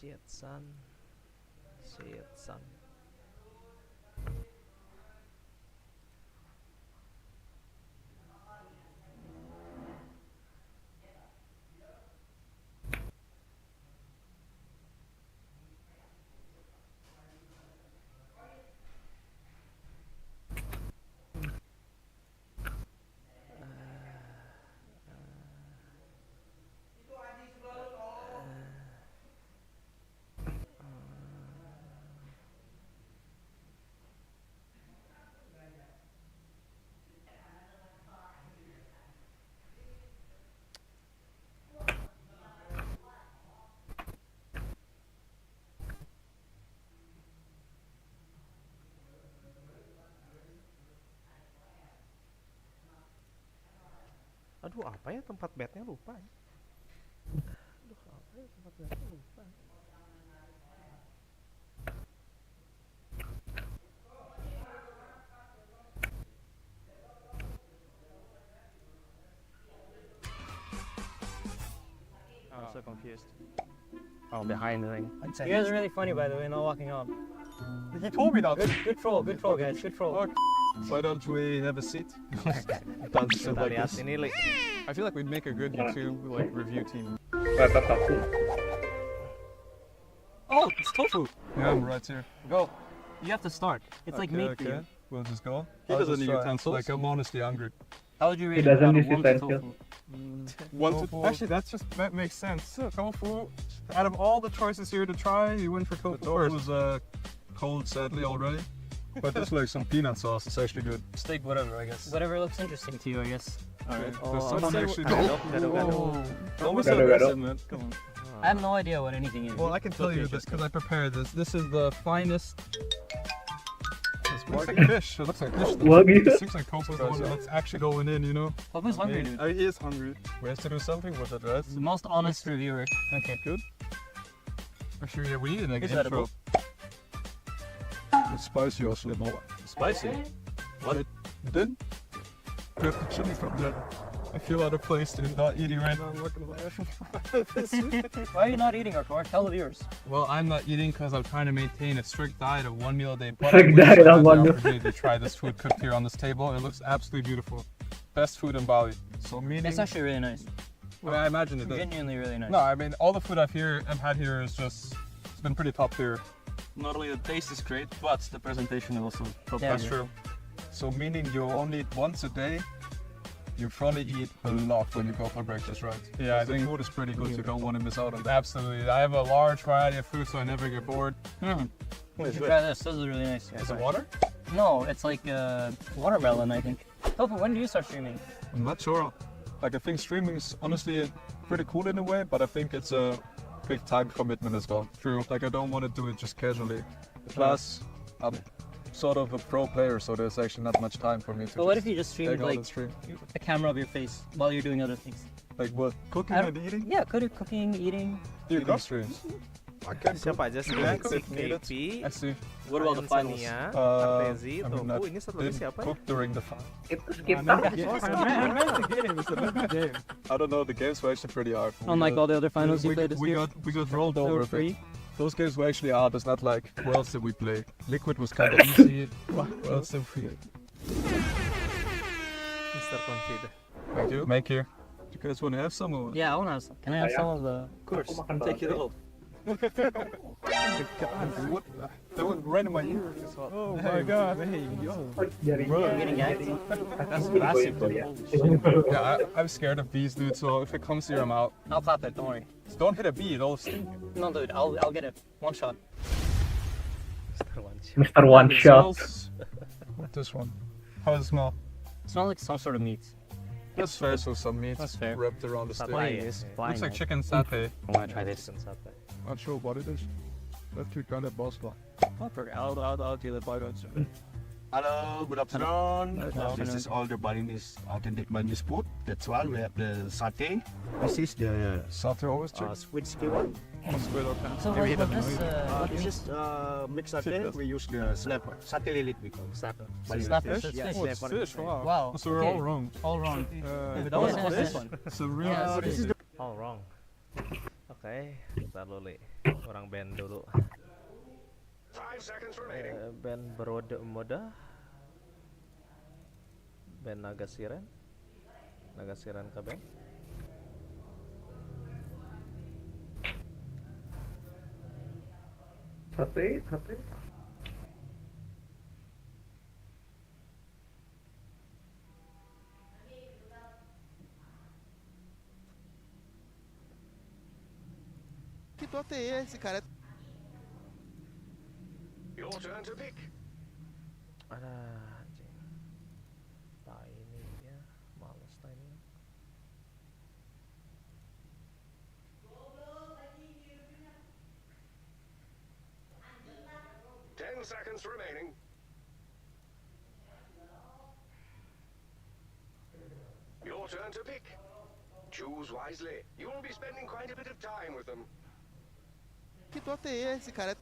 Shit son. Shit son. Aduh apa ya tempat bednya lupa ya. Aduh apa ya tempat bednya lupa. I'm so confused. Oh, behind the thing. You guys are really funny, by the way, not walking up. He told me that. Good troll, guys. Good troll. Why don't we have a seat? Kita lihat ini like. I feel like we'd make a good YouTube review team. Oh, it's tofu. Yeah, I'm right here. Go. You have to start. It's like meat for you. We'll just go. He doesn't need utensils. Like I'm honestly hungry. How would you rate He doesn't it need out of 1 to utensils. tofu? Actually, that makes sense. Tofu. Out of all the choices here to try, you went for tofu first. It was cold, sadly, already. But there's like some peanut sauce. It's actually good. Steak, whatever, I guess. Whatever looks interesting to you, I guess. Alright. Oh, There's someone actually. Don't be so Gado, gado. aggressive, man. Come on. I have no idea what anything is. Well, I can tell you this because I prepared this. This is the finest. It looks like fish. It looks like fish. Wagyu. This looks like tofu is the one that's actually going in, you know? Tofu's hungry, dude. He is hungry. We have to do something with it, right? The most honest reviewer. Okay. Good. Actually, yeah, we need an Is intro. edible? It's spicy also. Spicy? What? Then grab the chili from that. I feel out of place to not eating right now. I'm not gonna lie. Why are you not eating, Artur? Tell the viewers. Well, I'm not eating because I'm trying to maintain a strict diet of 1 meal a day. But Strict I wish diet I of had 1 the meal. opportunity to try this food cooked here on this table. It looks absolutely beautiful. Best food in Bali. So meaning, It's actually really nice. well, I imagine it does. Genuinely really nice. No, I mean all the food I've had here is just it's been pretty top tier. Not only the taste is great, but the presentation is also top. Yeah. That's true. So meaning you only eat once a day. You probably eat a lot when you go for breakfast, right? Yeah, I think food is pretty good. You don't want to miss out on that. Absolutely. I have a large variety of food, so I never get bored. You should try this. This is really nice. Is it water? No, it's like watermelon, I think. Tofu, when do you start streaming? I'm not sure. Like I think streaming is honestly pretty cool in a way, but I think it's a big time commitment as well. True. Like I don't want to do it just casually. Plus, I'm sort of a pro player, so there's actually not much time for me to. But what if you just streamed take out like and stream? a camera of your face while you're doing other things? Like what? Cooking I and eating? Yeah, cooking, eating. Do you cook streams? I can cook. Siapa aja sih? Yeah, Si if needed. KP, I see. What about the finals? Sania, Uh, Artezi, I mean, Tofu. Ini satu lagi Didn't siapa ya? cook during the final. Skip I don't know. The games were actually pretty hard. Unlike all the other finals you we, played this we year. got rolled They over. were free. Those games were actually hard. It's not like what else did we play? Liquid was kind of easy. What else did we? Mr. Confid. Thank you. Make here. You guys want to have some or? Yeah, I want to have some. Can I have some of the... Of course. Take it all. What? That went right in my ear. Oh my god. Hey, yo. You're getting gagged? That's massive. Yeah, I'm scared of bees, dude. So if it comes here, I'm out. I'll clap it, don't worry. Just don't hit a bee. It'll sting. No, dude, I'll get it. One shot. Mr. Wanchi. Mr. One It Shot. smells- This one. How does it smell? It smells like some sort of meat. That's fair. So some meat That's fair. wrapped around the Satay. steak. Fine. Looks like chicken satay. I want to try this. Chicken satay. Not sure what it is. Let's keep kind of boss one. I'll deal it by that. Hello, good afternoon. This is all the Balinese authentic Balinese food. That's why we have the satay. This is the Satay always chicken. sweet skewer. So Maybe he what doesn't this, This is mixed satay. We use the snapper. Satay lilit we call snapper. Snapper, so it's Yeah. fish. Oh, it's fish. Wow. Wow. So we're okay. all wrong. All wrong. That was Yeah, this this one. It's a real. Yeah, so this is All wrong. Oke, ntar dulu li. Orang band dulu. 5 seconds remaining. Band berode moda. Band Naga Siren ke band. Sate. Que DOTA é esse, cara? Your turn to pick. Ada anjing. Tiny ya, males tiny. Ten seconds remaining. Your turn to pick. Choose wisely. You will be spending quite a bit of time with them. Que DOTA é esse, cara?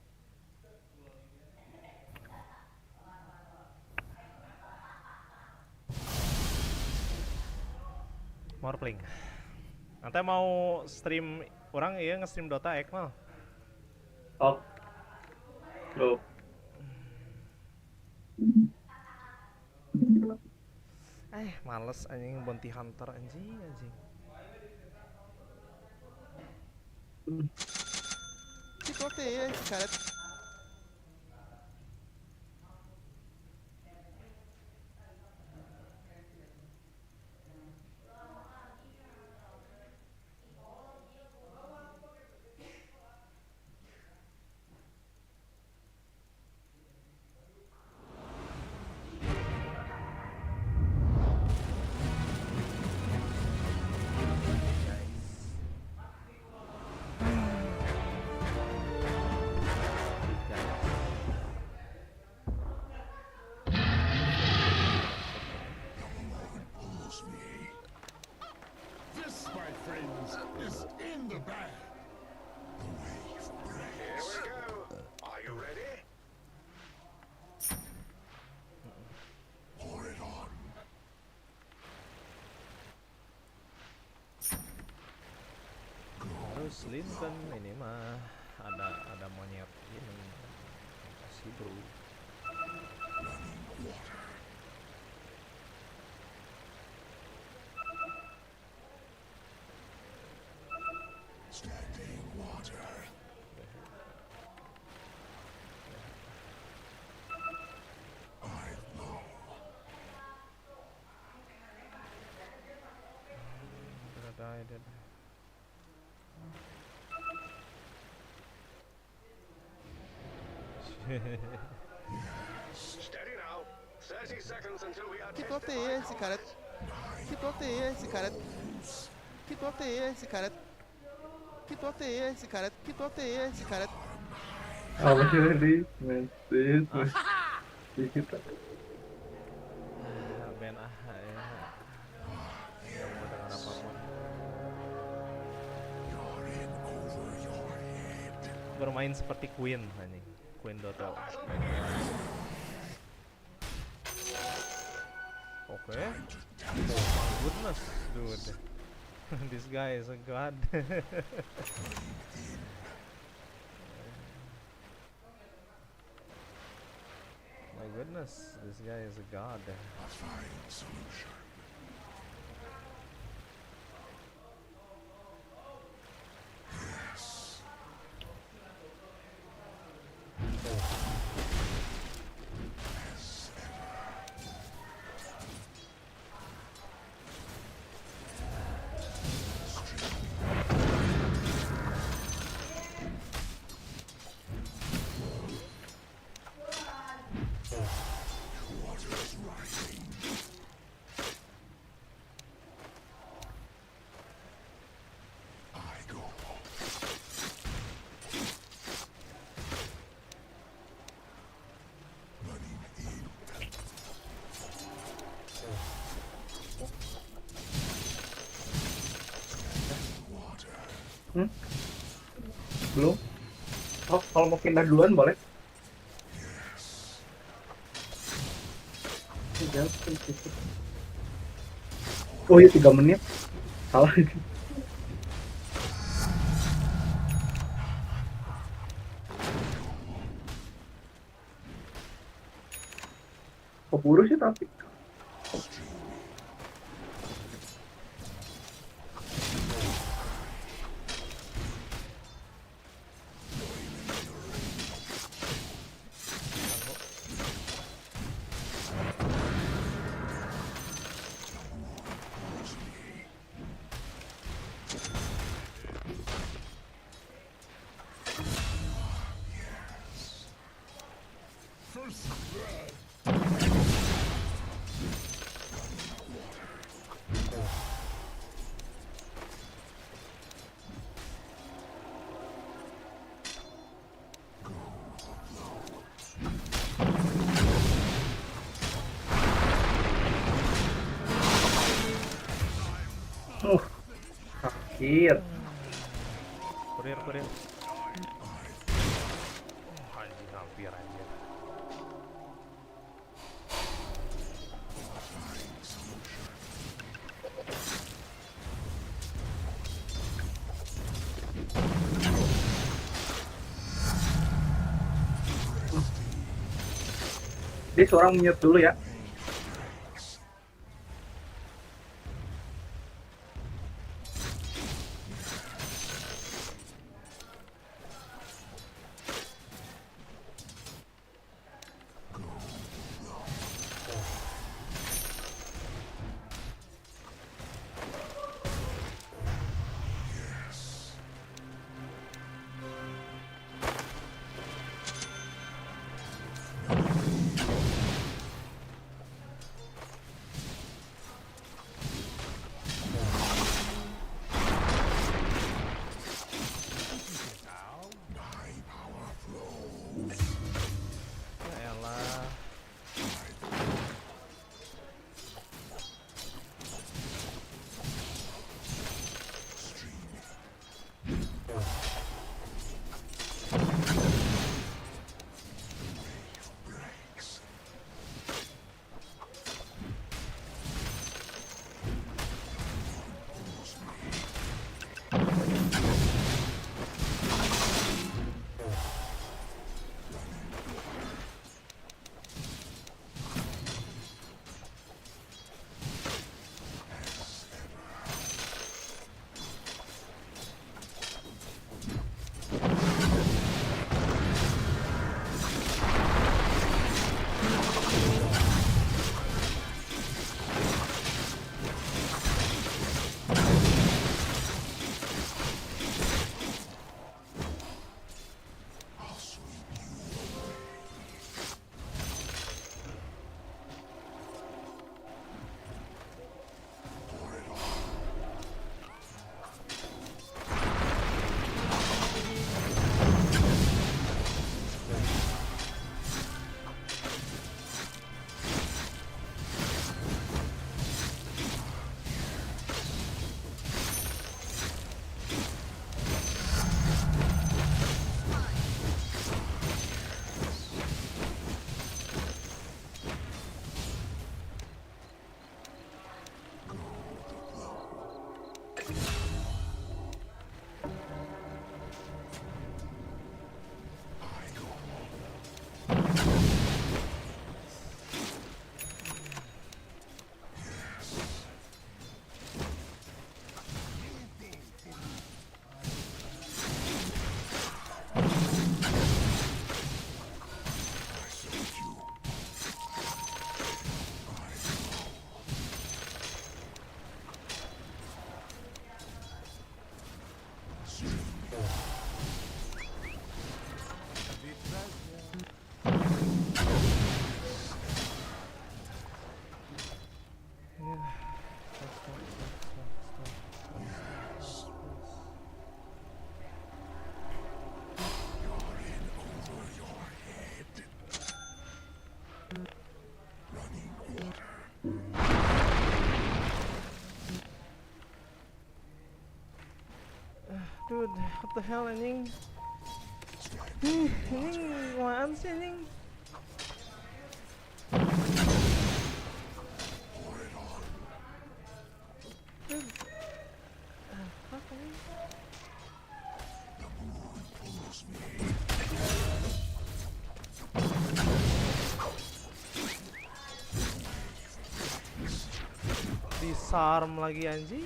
More playing. Nanti mau stream orang iya nge-stream Dota Ekmal. Oh. Loh. Males anjing bounty hunter anjing. Que DOTA é esse, cara? Here we go. Are you ready? Terus Lincoln ini mah ada monyet ini. Kasih bro. Died. Steady now. 30 seconds until we are Que tested DOTA by é esse, cara? combat. Que DOTA é esse, cara? Que DOTA é esse, cara? Que DOTA é esse, cara? Que DOTA é esse, cara? Apa sih tadi? Mensit, kita. Ben ya. Nggak mau dengar apapun. Bermain seperti Queen anjing. Queen Dota. Oke. Oh my goodness, dude. This guy is a god. My goodness, this guy is a god. Belum? Oh, kalau mau pindah duluan boleh? Oh iya 3 menit. Salah. Keburu sih tapi. Akhir. Kurir. Anjing hampir anjir. Dia seorang mute dulu ya. Ya elah. Dude, what the hell anjing? Anjing, apaan sih anjing? Sarm lagi anjing.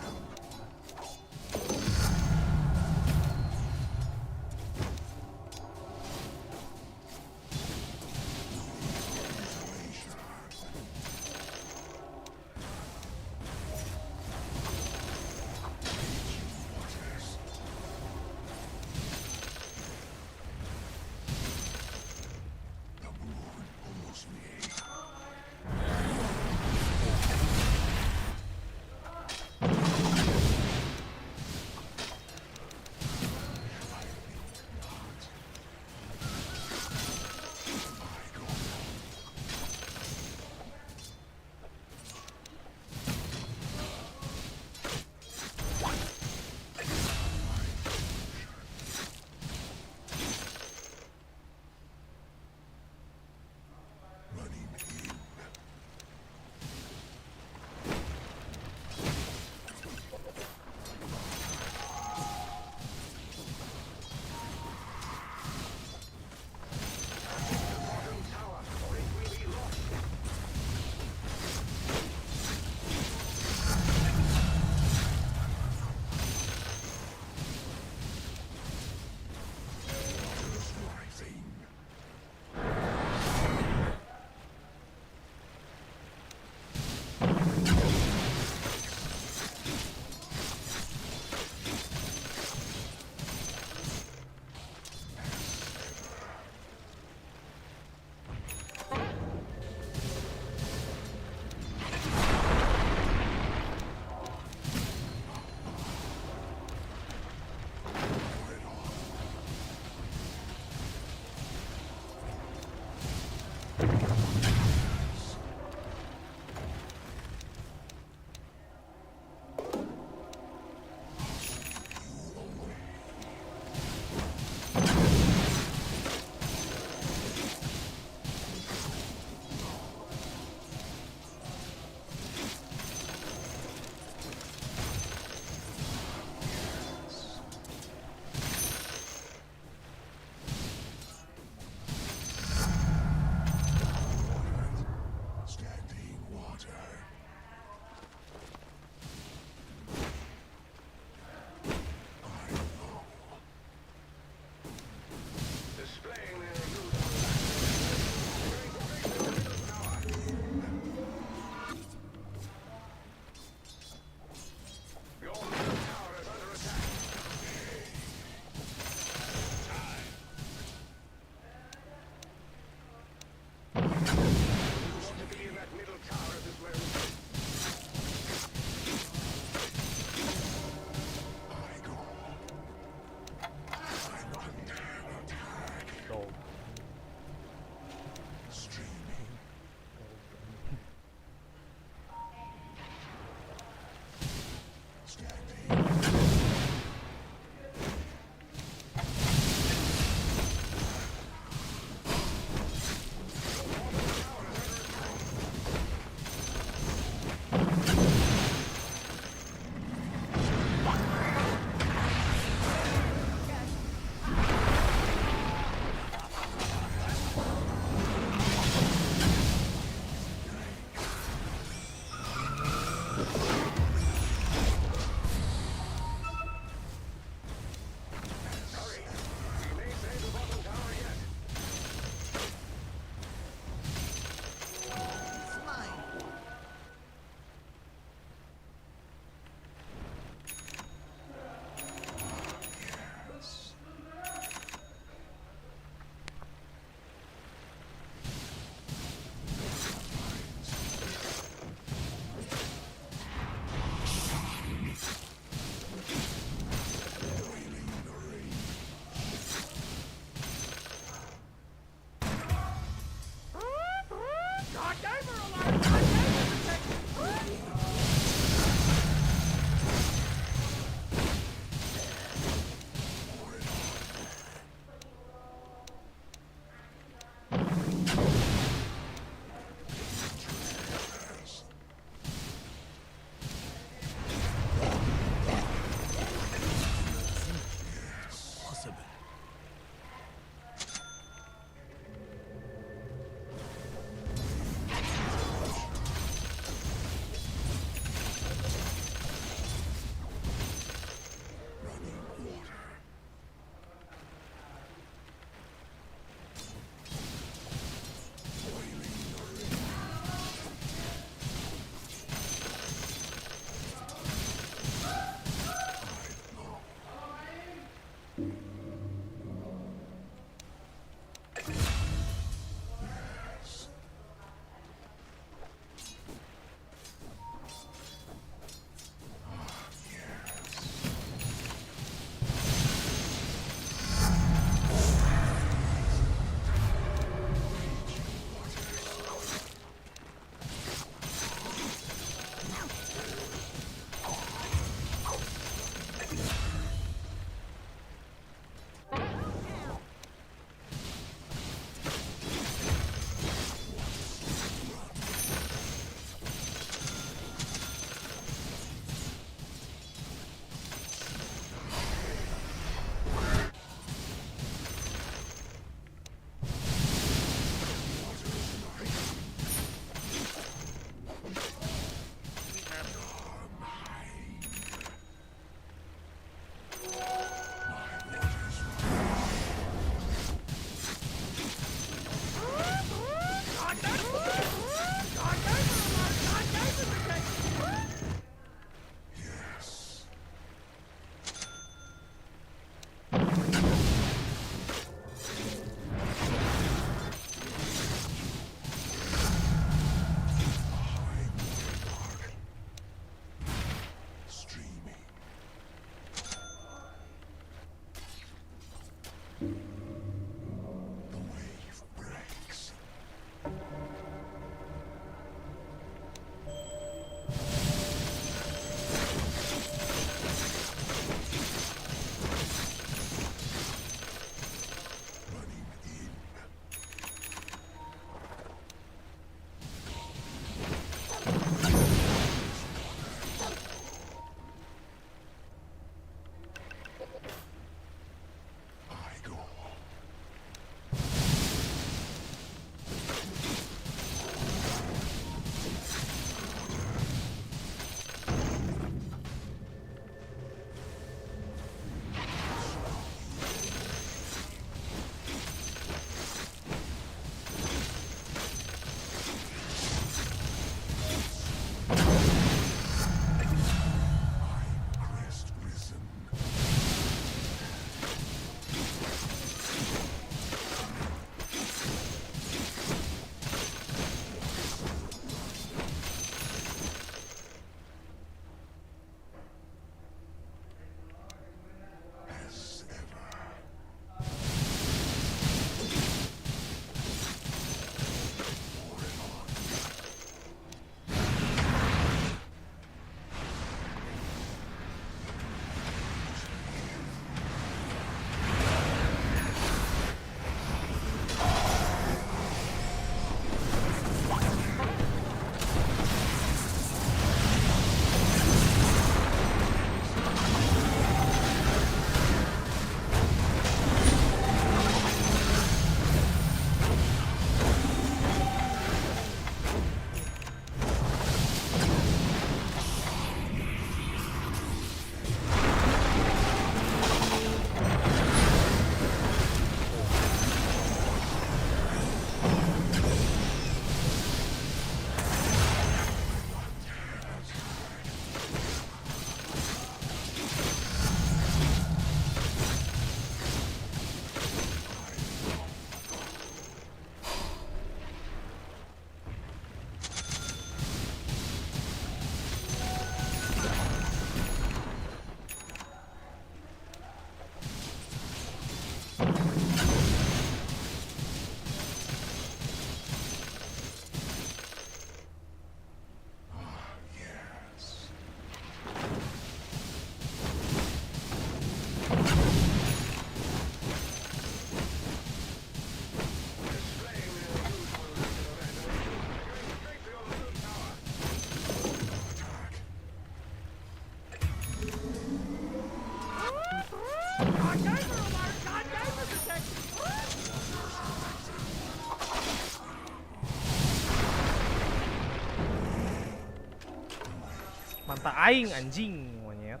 Manta aing anjing monyet.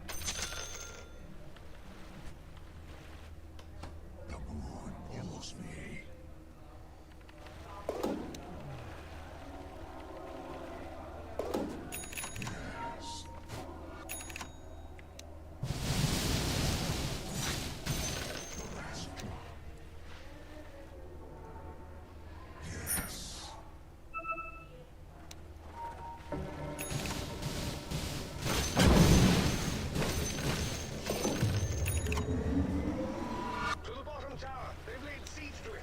To the bottom tower. They've laid siege to it.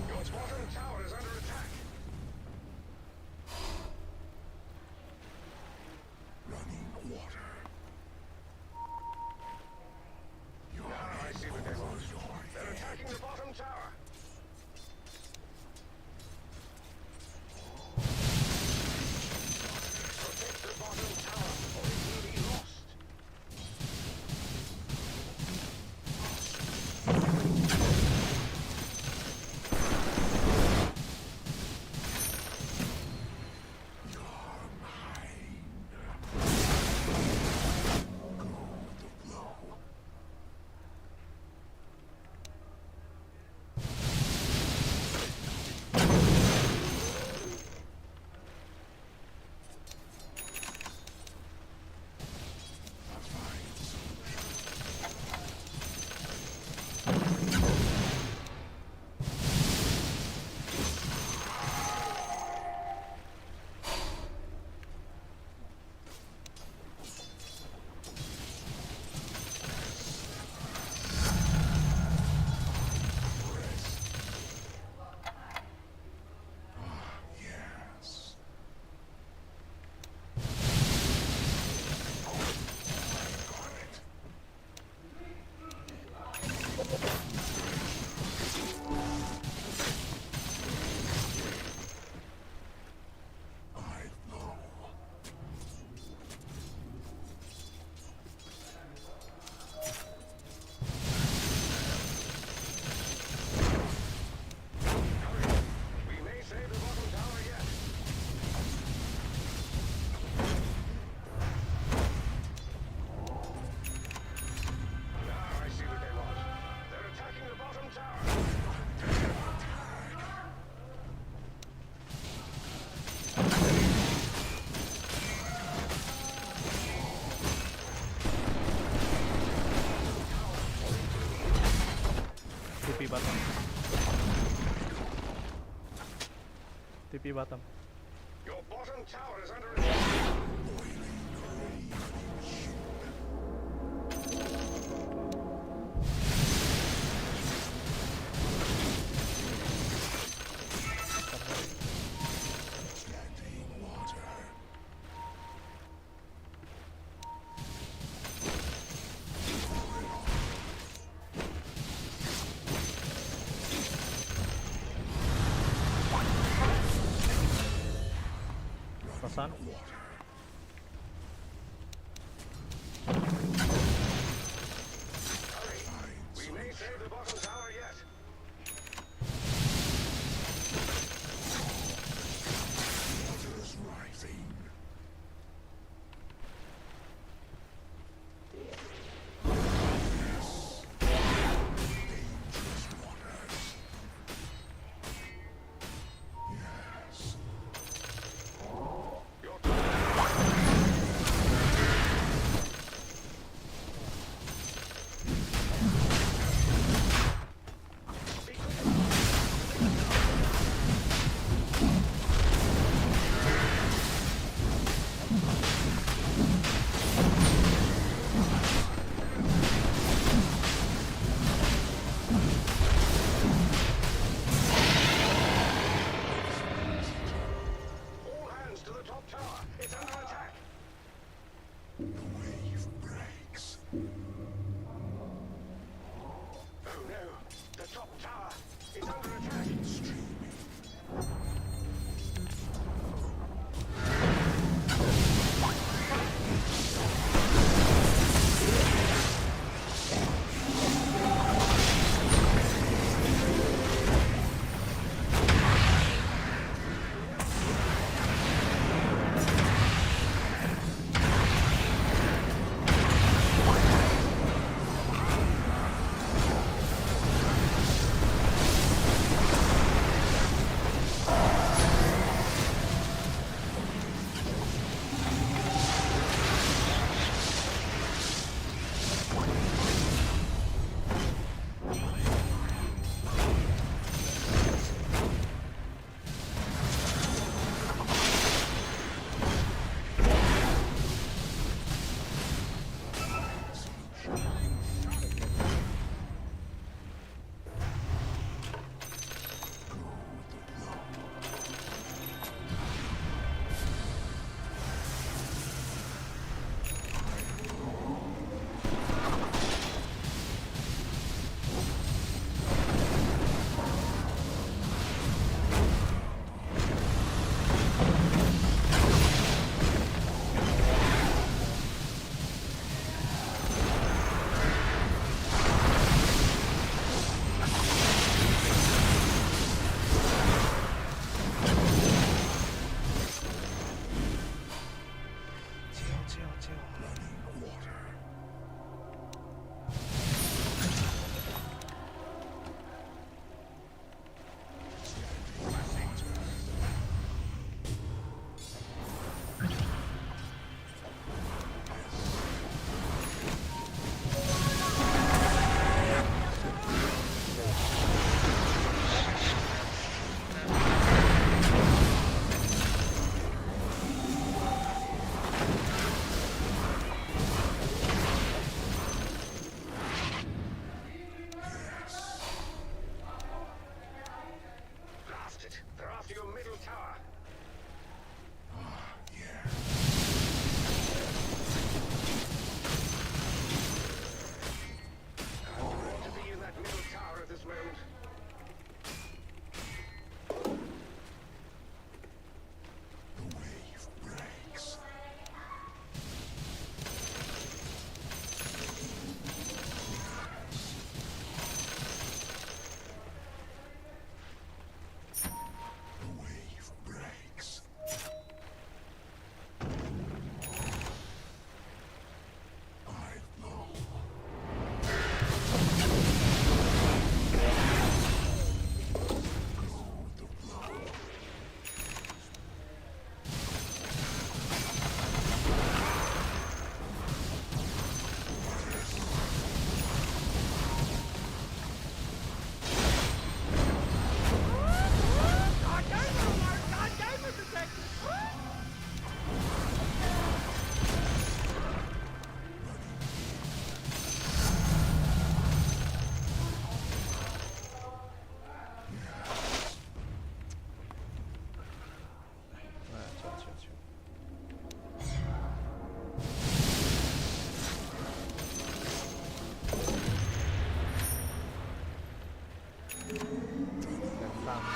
Your bottom tower is under attack. Now I see what they want. They're attacking the bottom tower. Protect the bottom tower, or it will be lost. We may save the bottom tower yet. Now I see what they want. They're attacking the bottom tower. TP bottom. TP bottom. Your bottom tower is under attack. Pesan. We may save the bottom tower yet. Your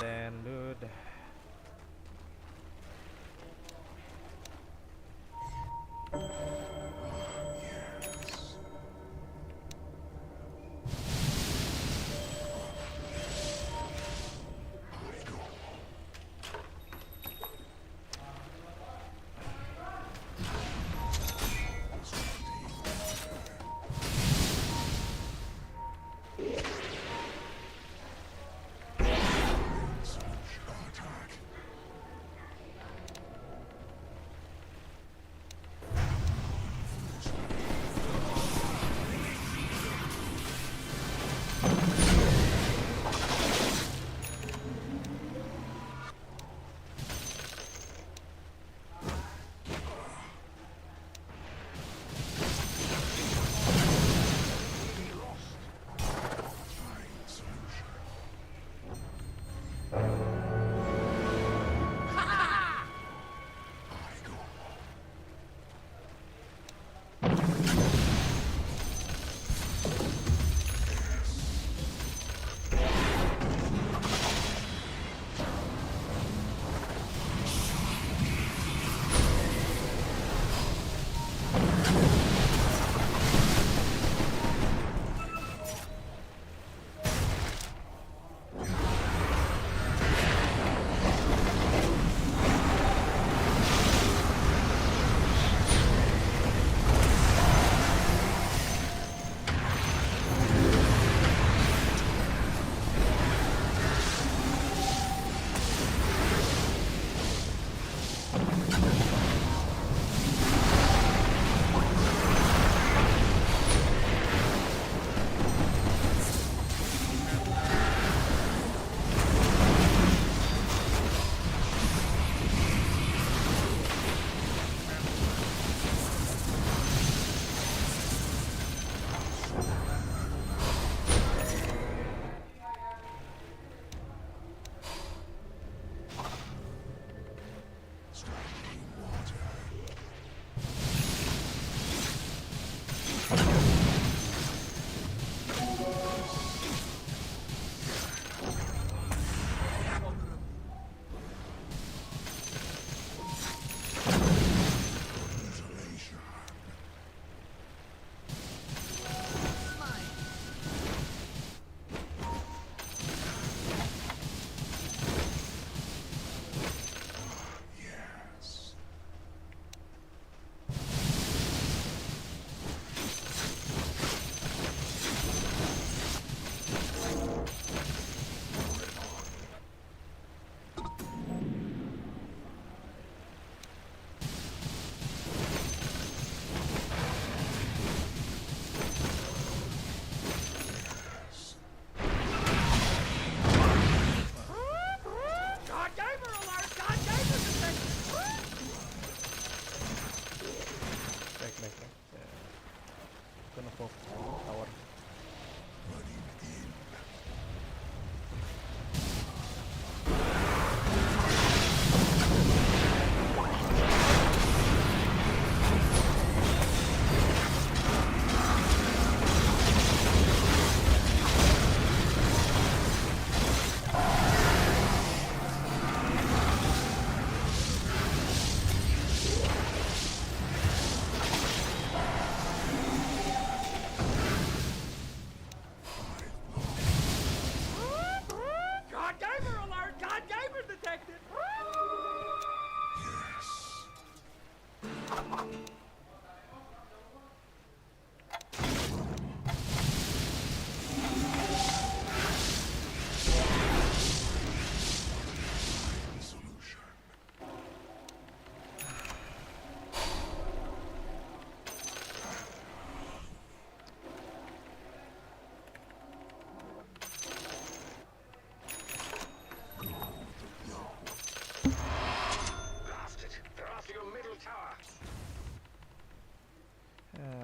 Then, dude.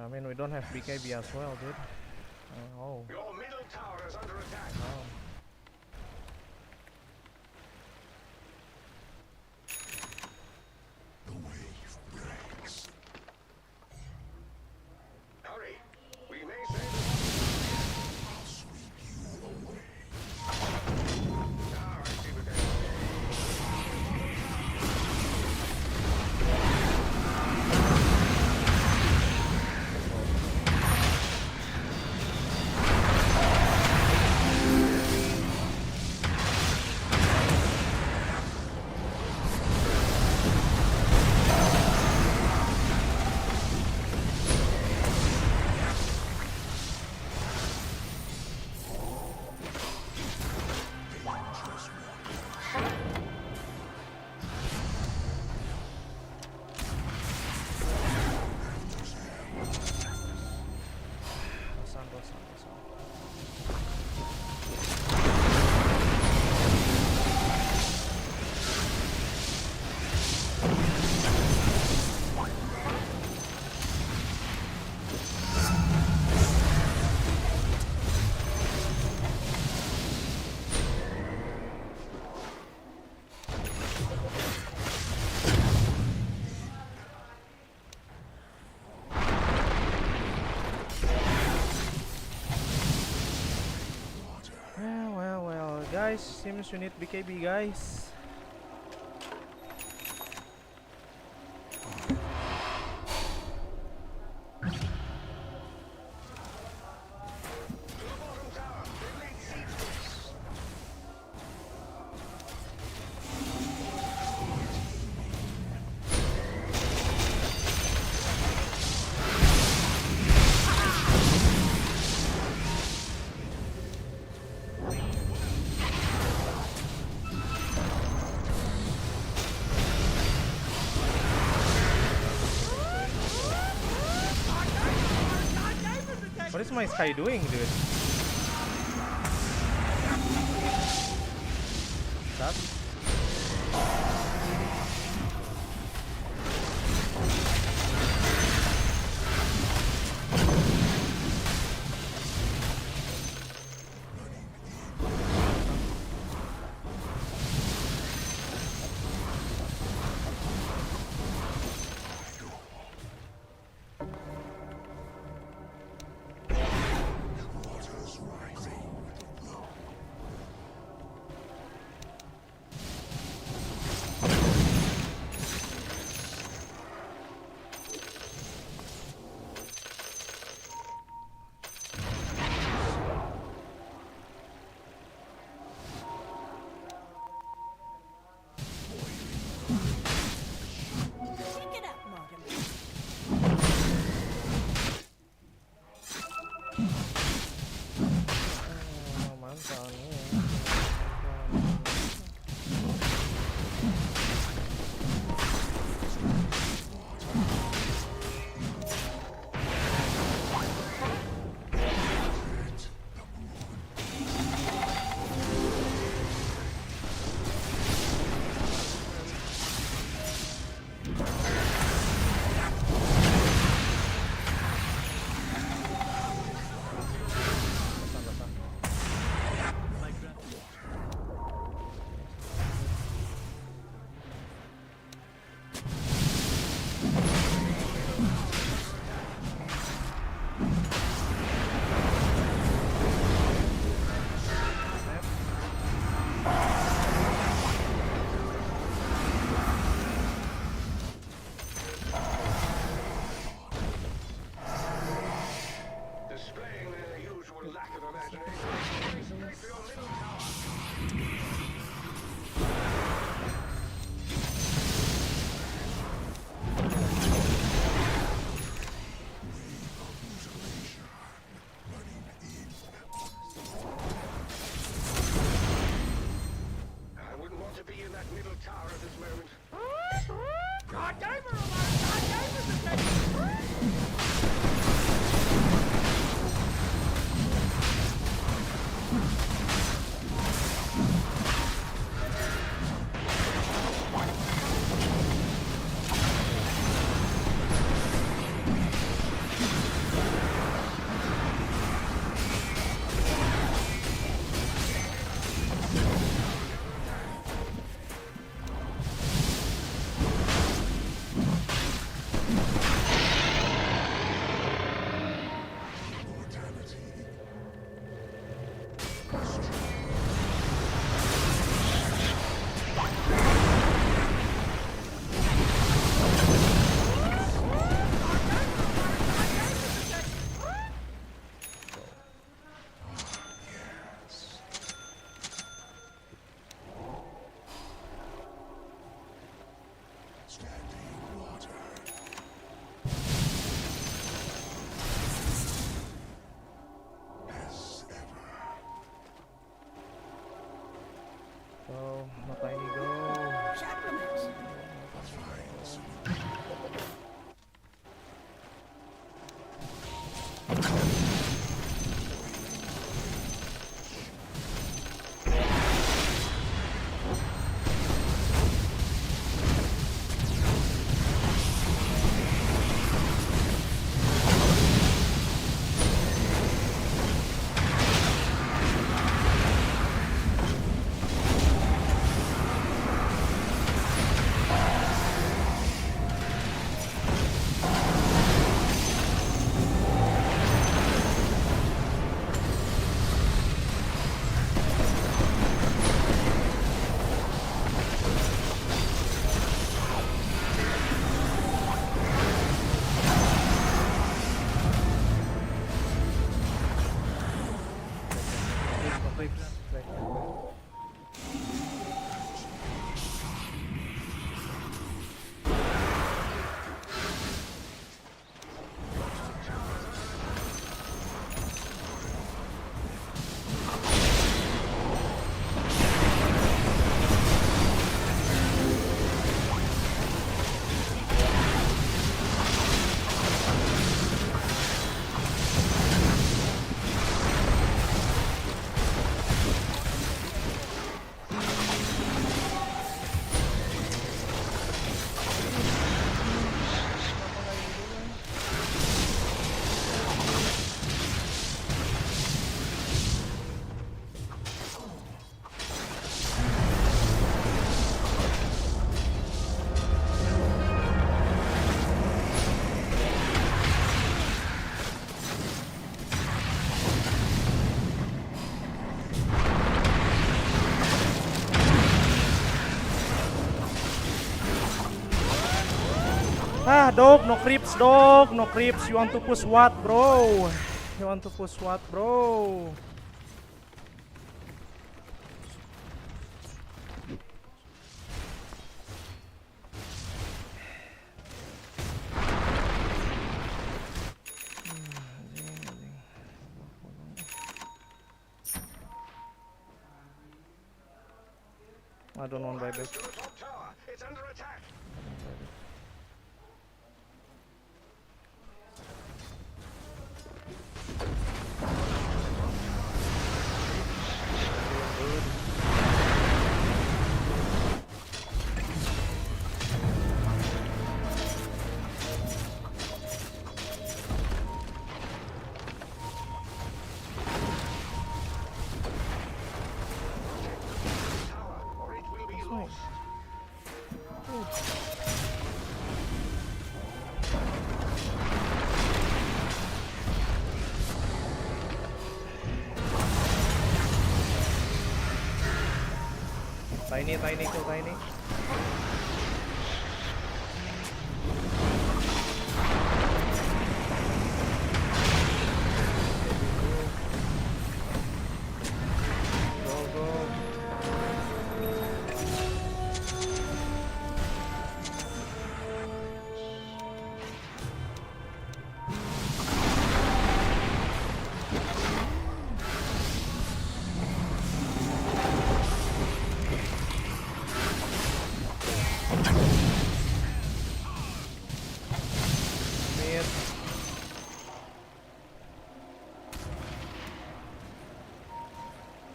I mean, we don't have BKB as well, dude. Oh. Your middle tower is under attack. Oh. Hurry. We may say that. Guys, seems you need BKB, guys. What is my Sky doing, dude? Stop. break. Ah, dog, no creeps, dog, no creeps. You want to push what, bro? You want to push what, bro? I don't want buyback. To the top tower. It's under attack. Or it will be lost. Tiny, kill tiny. Go, go. Mid.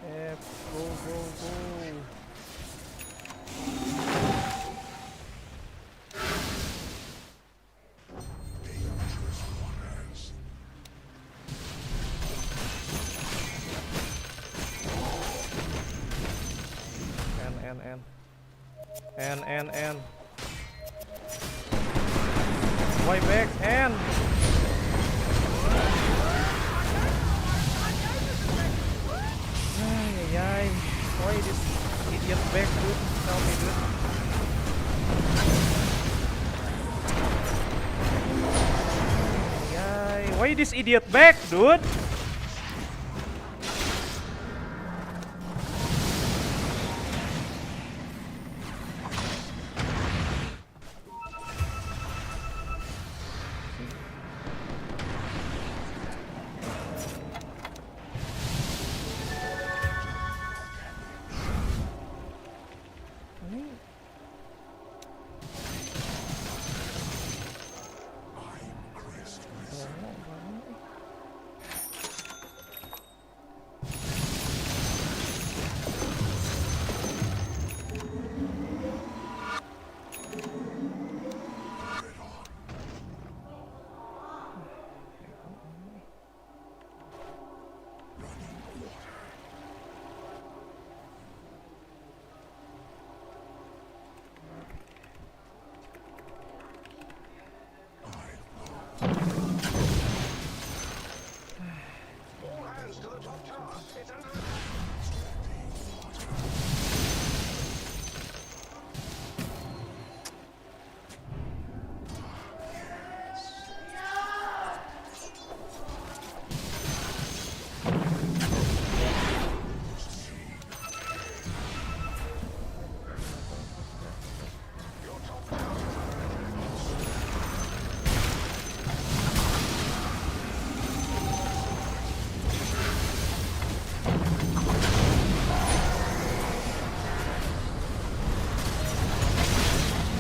F, go, go, go. N. Way back, N. Ay. Why this idiot back, dude? Tell me, dude. Ay. Why this idiot back, dude? All hands to the top tower. It's under attack.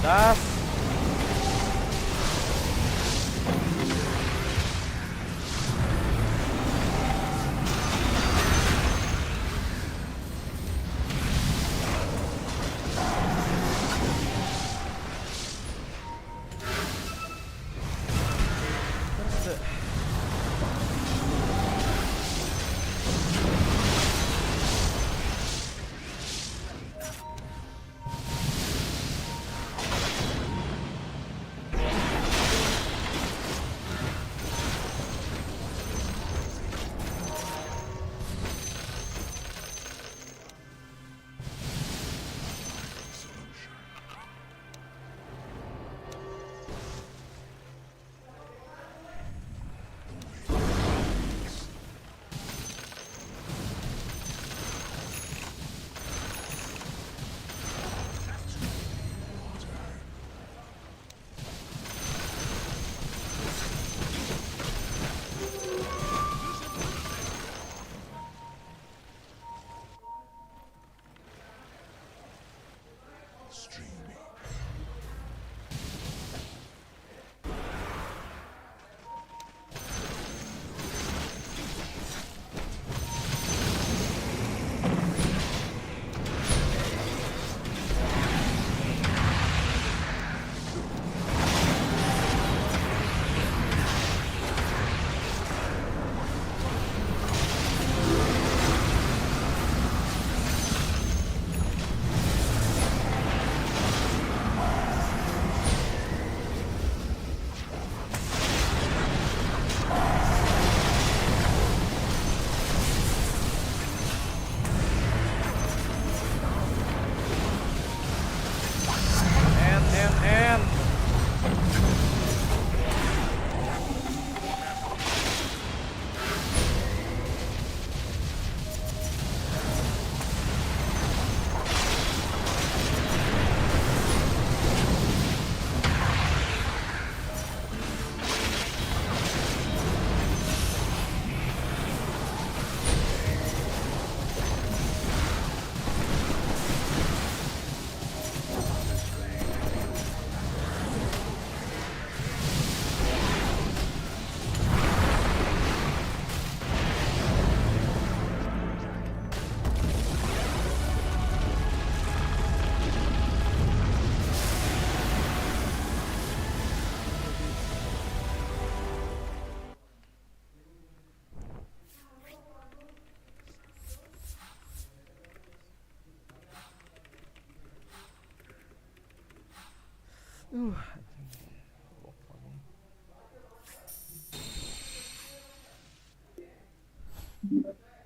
Gas.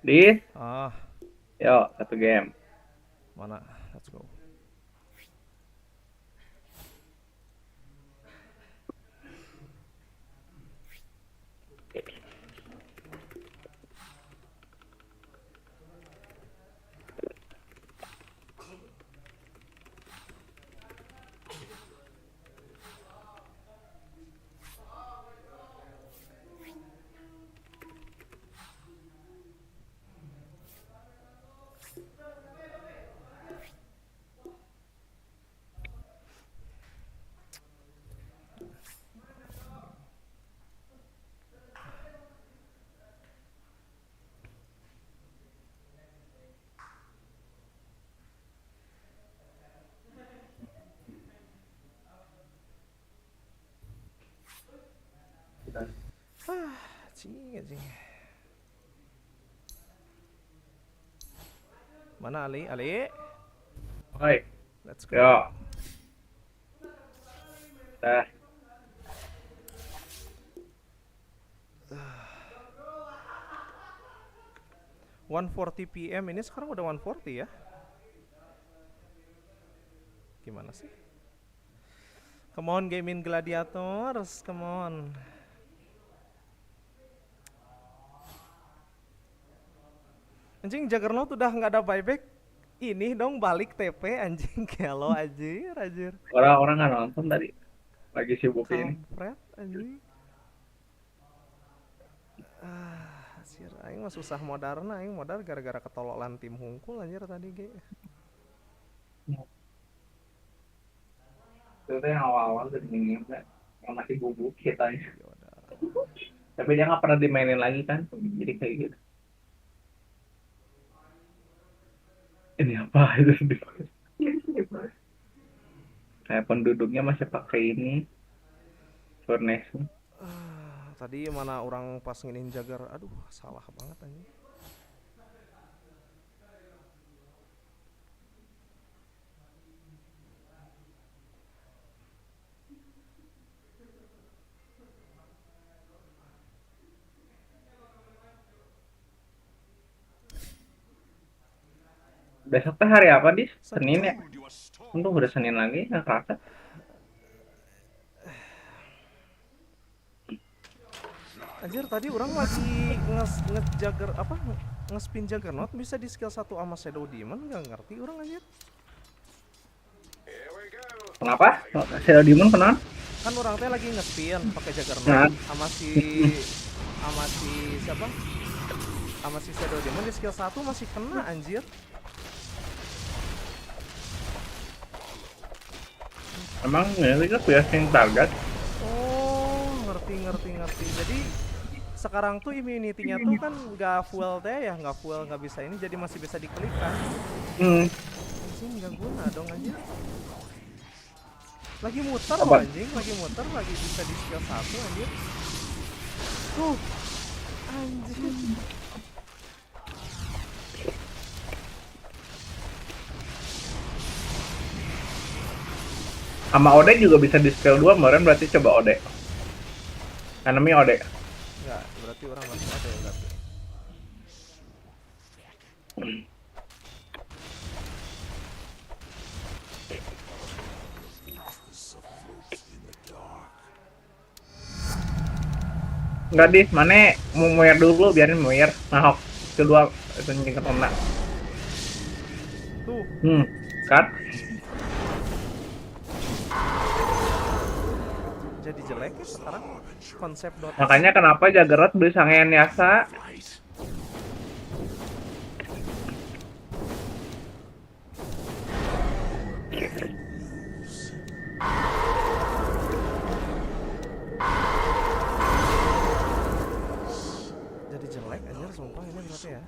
Dis, Ah, yuk satu game. mana? Let's go. Anjing. Mana Ali? Ali? Oi, Let's go. yuk. Dah. 1:40 PM ini sekarang udah 1:40 ya? Gimana sih? Come on gaming gladiators, come on. Anjing Juggernaut udah nggak ada buyback. Ini dong balik TP anjing kelo anjir. Orang-orang nggak nonton tadi. Lagi sibuk ini. Kampret anjing. Anjir, aing mah susah modalna, aing modal gara-gara ketololan tim hungkul anjir tadi ge. Itu tuh yang awal-awal dari minggu yang masih bubuk kita. Yoda. Tapi dia nggak pernah dimainin lagi kan, jadi kayak gitu. Ini apa itu? Kayak penduduknya masih pakai ini furnace. Tadi mana orang pas nginin jagar, aduh salah banget anjing. Besok teh hari apa, Dis? Senin ya? Build your storm. Untung udah Senin lagi, nggak kerasa. Anjir tadi orang lagi ngejagar apa ngespin juggernaut bisa di skill 1 sama shadow demon, nggak ngerti orang anjir. Here we go. Kenapa? Shadow Demon kenapa? Kan orang teh lagi ngespin pakai Nah. juggernaut sama si siapa? Sama si shadow demon di skill 1 masih kena anjir. Emang ini kita punya sing target. Oh, ngerti. Jadi sekarang tuh immunity-nya tuh kan nggak full teh ya, nggak full, nggak bisa ini, jadi masih bisa diklik kan. Anjing nggak guna dong anjir. Lagi muter loh anjing, lagi bisa di skill 1 anjir. Anjir. Sama Ode juga bisa di skill 2 kemarin, berarti coba Ode. Enemy Ode. Enggak, berarti orang masih ada ya berarti. Enggak, Dis, mana mau muir dulu, biarin muir. Nah, kedua itu nyingkat kena. Tuh, Kan? jadi jelek ya sekarang konsep Dota. Makanya kenapa Jaggernaut beli sangean Yasa. Jadi jelek anjir sumpah ini berarti ya.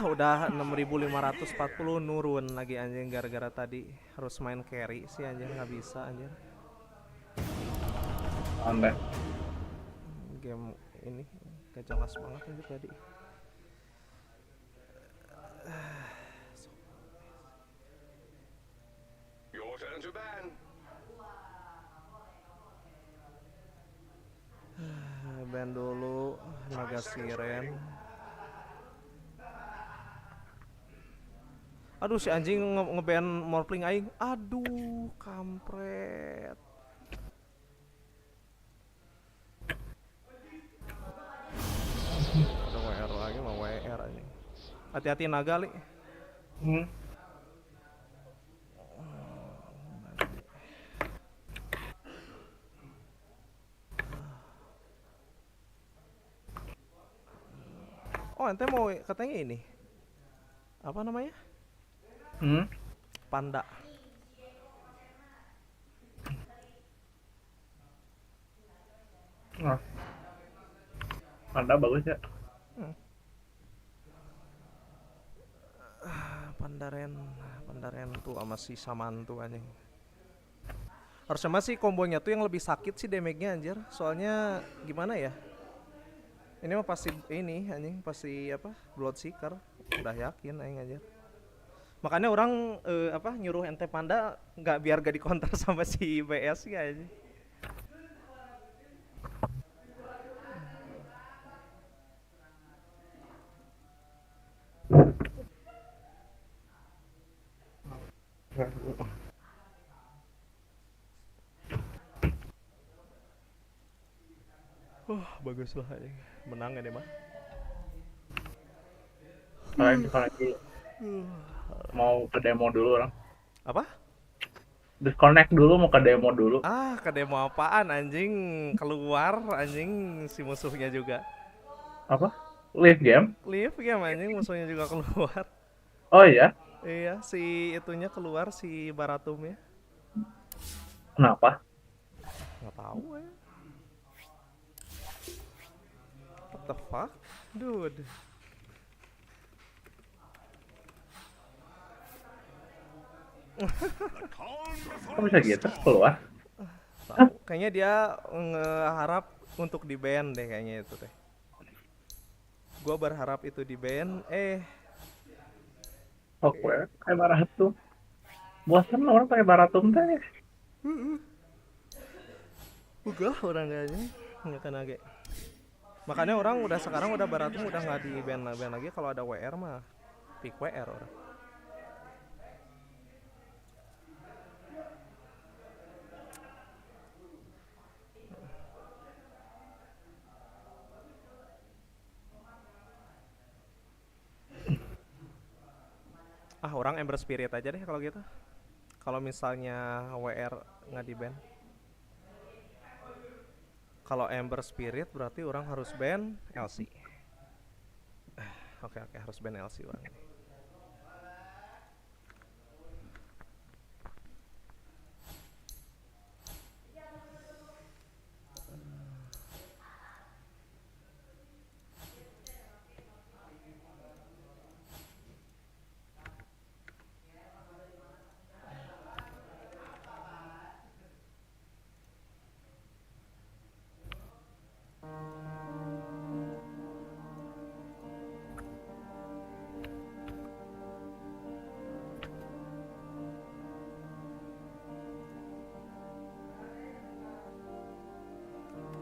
Udah 6540 nurun lagi anjing gara-gara tadi harus main carry sih anjir, nggak bisa anjir. Sampai. Game ini gak jelas banget anjir tadi. Your turn to ban. Ban dulu naga siren. Aduh si anjing nge-ban morphling aing. Aduh, kampret. Ada WR lagi, mau WR anjing. Hati-hati naga li. Oh, ente mau katanya ini. Apa namanya? Panda. Panda bagus ya. Pandaren tuh sama si Saman tuh anjing. Harusnya masih kombonya tuh yang lebih sakit sih damage-nya anjir. Soalnya gimana ya? Ini mah pasti ini anjing, pasti apa? Bloodseeker. Udah yakin aing anjir. Makanya orang nyuruh ente Panda nggak biar gak dikonter sama si BS ya anjing. Bagus lah anjing. Menang ini mah. Kalau dulu. Mau ke demo dulu orang. Apa? Disconnect dulu, mau ke demo dulu. Ke demo apaan anjing? Keluar anjing si musuhnya juga. Apa? Live game? Live game anjing, musuhnya juga keluar. Oh iya, Iya, si itunya keluar si Baratumnya. kenapa? Nggak tahu ya. What the fuck? Dude. Kok bisa gitu keluar? Tahu. Kayaknya dia ngeharap untuk di ban deh kayaknya itu teh. Gua berharap itu di ban, Oh, kayak Baratum. Bosan orang pakai Baratum teh. Ugah orang kayaknya nggak kena ge. Makanya orang udah sekarang udah Baratum udah nggak di ban lagi kalau ada WR mah pick WR orang. Orang Ember Spirit aja deh kalau gitu. Kalau misalnya WR nggak di ban. Kalau Ember Spirit berarti orang harus ban LC. Oke, harus ban LC orang ini.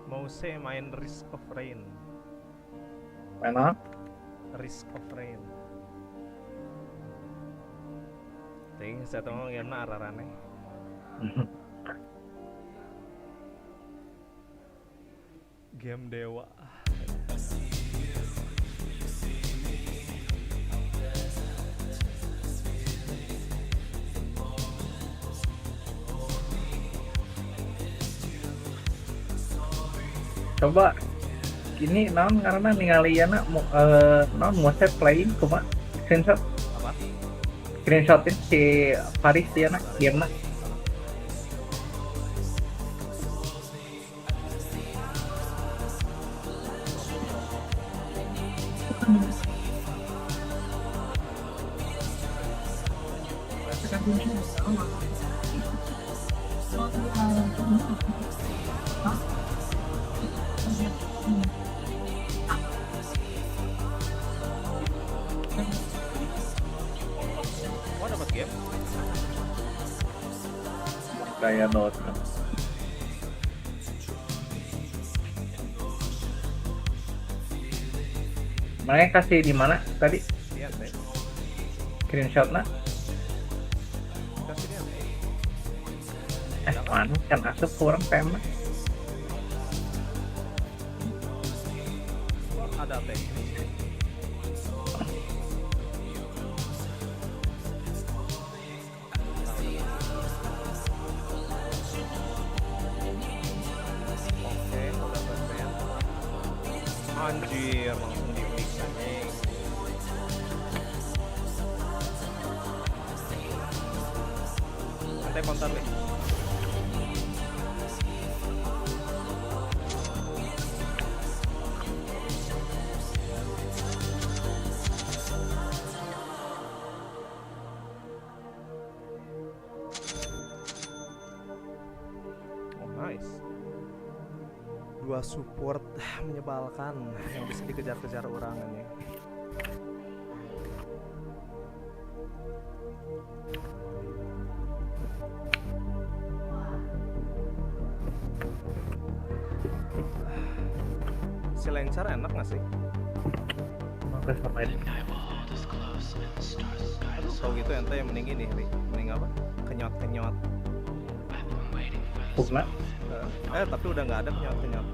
Mouse main Risk of Rain. Mana? Risk of Rain. Ting, saya tahu game na ararane. Game dewa. Coba ini naon karena ningali yana naon moset playing cuma screenshot Apa? screenshotin si Paris dia nak game nak Oh, dapat game? kayak DOTA. Mana kasih di mana tadi Iya, teh. screenshotnya? Kasih dia. Mana kan asup kurang pema. Ada teh. Oke, udah ban. Anjir, langsung di fix anjing. Nanti kontar deh. Oh, nice. Dua support menyebalkan yang bisa dikejar-kejar orang ini. Si Lancer enak gak sih? Oke sampai ini. Aduh, kalau gitu ente yang mending ini, Ri. Mending apa? Kenyot-kenyot. Pugna. Tapi udah nggak ada kenyot-kenyot.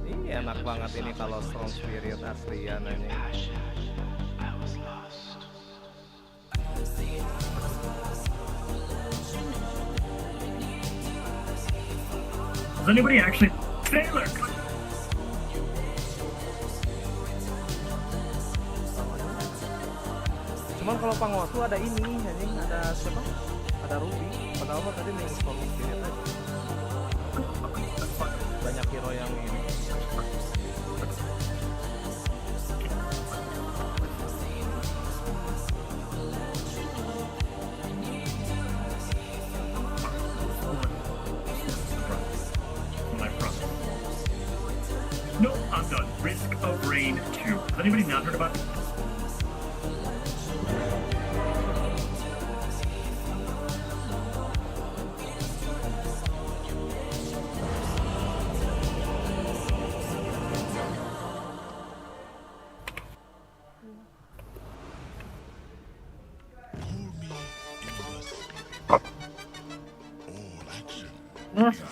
Iya, enak banget ini kalau Strong Spirit aslian aja. Does anybody actually... Sailor! Cuman kalau Pango tuh ada ini, anjing, ada siapa? Ada Ruby. Padahal mah tadi nih install Spirit aja. Banyak hero yang ini. My front. No, I'm done. Risk of Rain 2. Has anybody not heard about...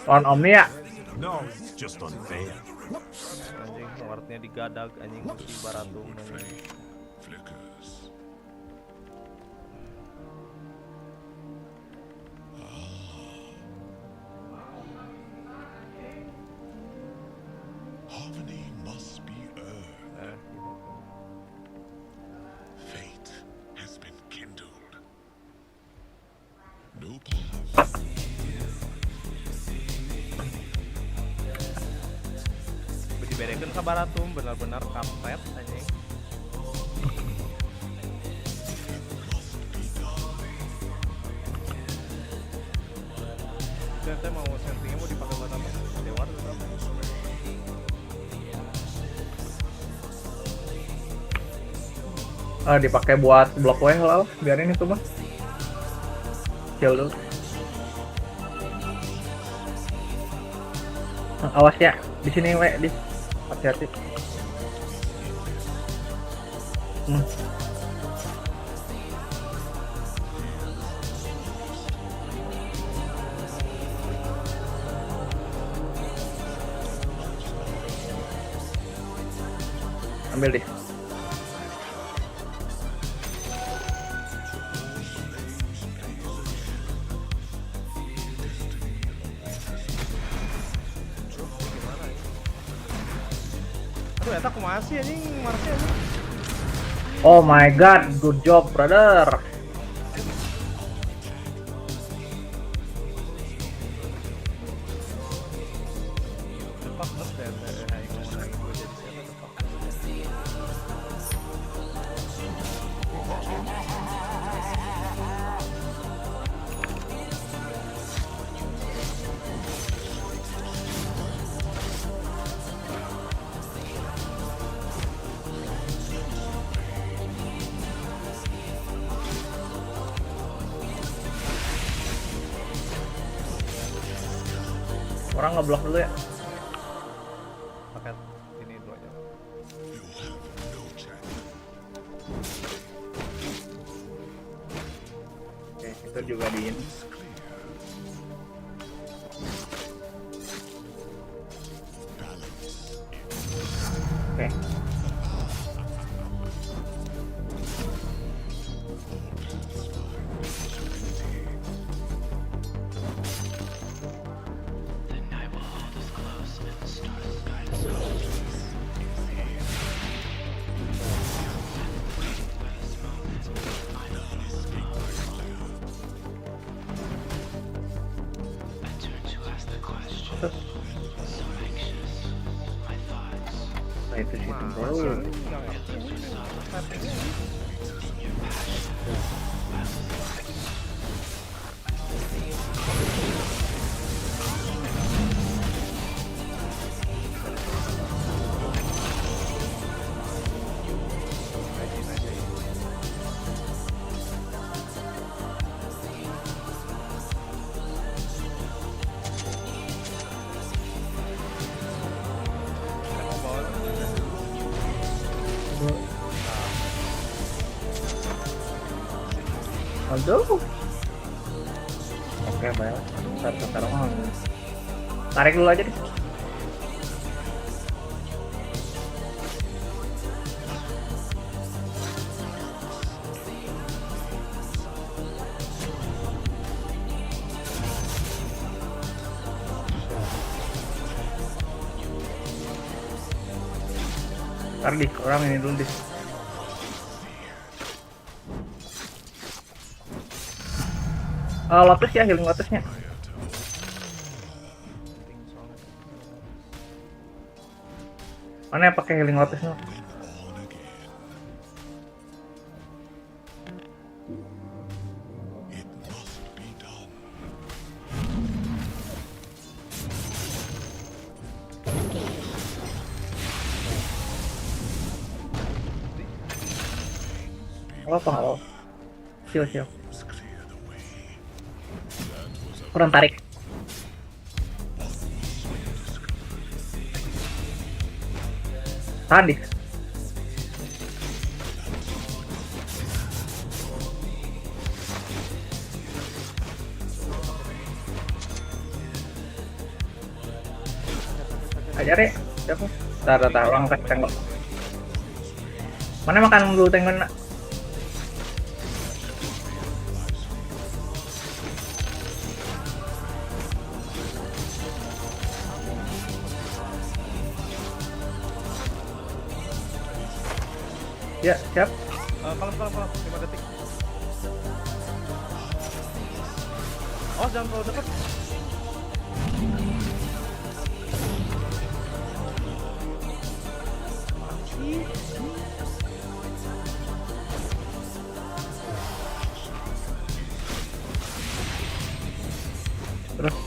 Lawan Omni ya. No, it's just unfair. Anjing, wardnya digadag anjing si Baratum anjing. Harmony must be earned. Fate has been kindled. No path. Diberekeun ka Baratum benar-benar kampret anjing. Kita mau settingnya mau dipakai buat apa? Dewa atau apa? Dipakai buat blok W lah, biarin itu mah. Jauh dulu. Awas ya, di sini W, di hati-hati. Ambil deh. Aduh, eta kumaha sih anjing Marsnya anjing. Oh my god, good job brother. Tepak banget ya, aing ngomong lagi gua jadi siapa tepak. Orang ngeblok dulu ya. Paket ini dulu aja. Oke, itu juga di ini. Oke. Nah itu sih bro. Aduh. Oke, baik. Taruh. Tarik dulu aja deh. Ntar di orang ini dulu dis. Lotus ya, healing lotusnya. Mana yang pakai healing lotusnya? Apa nggak lo? Sial. Kurang tarik. Tahan dis. Ajar ya. Siapa? Tar, orang angkat tengok. Mana makan dulu tengok nak? Ya, siap. Kalem, 5 detik. Oh, jangan terlalu dekat. Terus.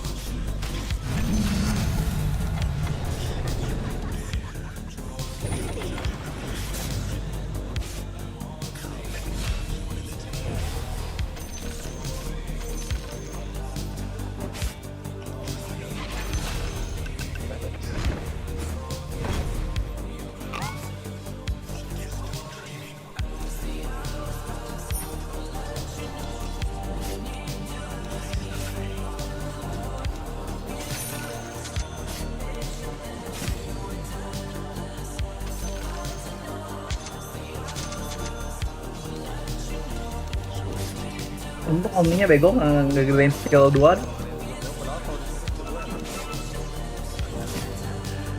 Untuk omninya bego ngegedein skill 2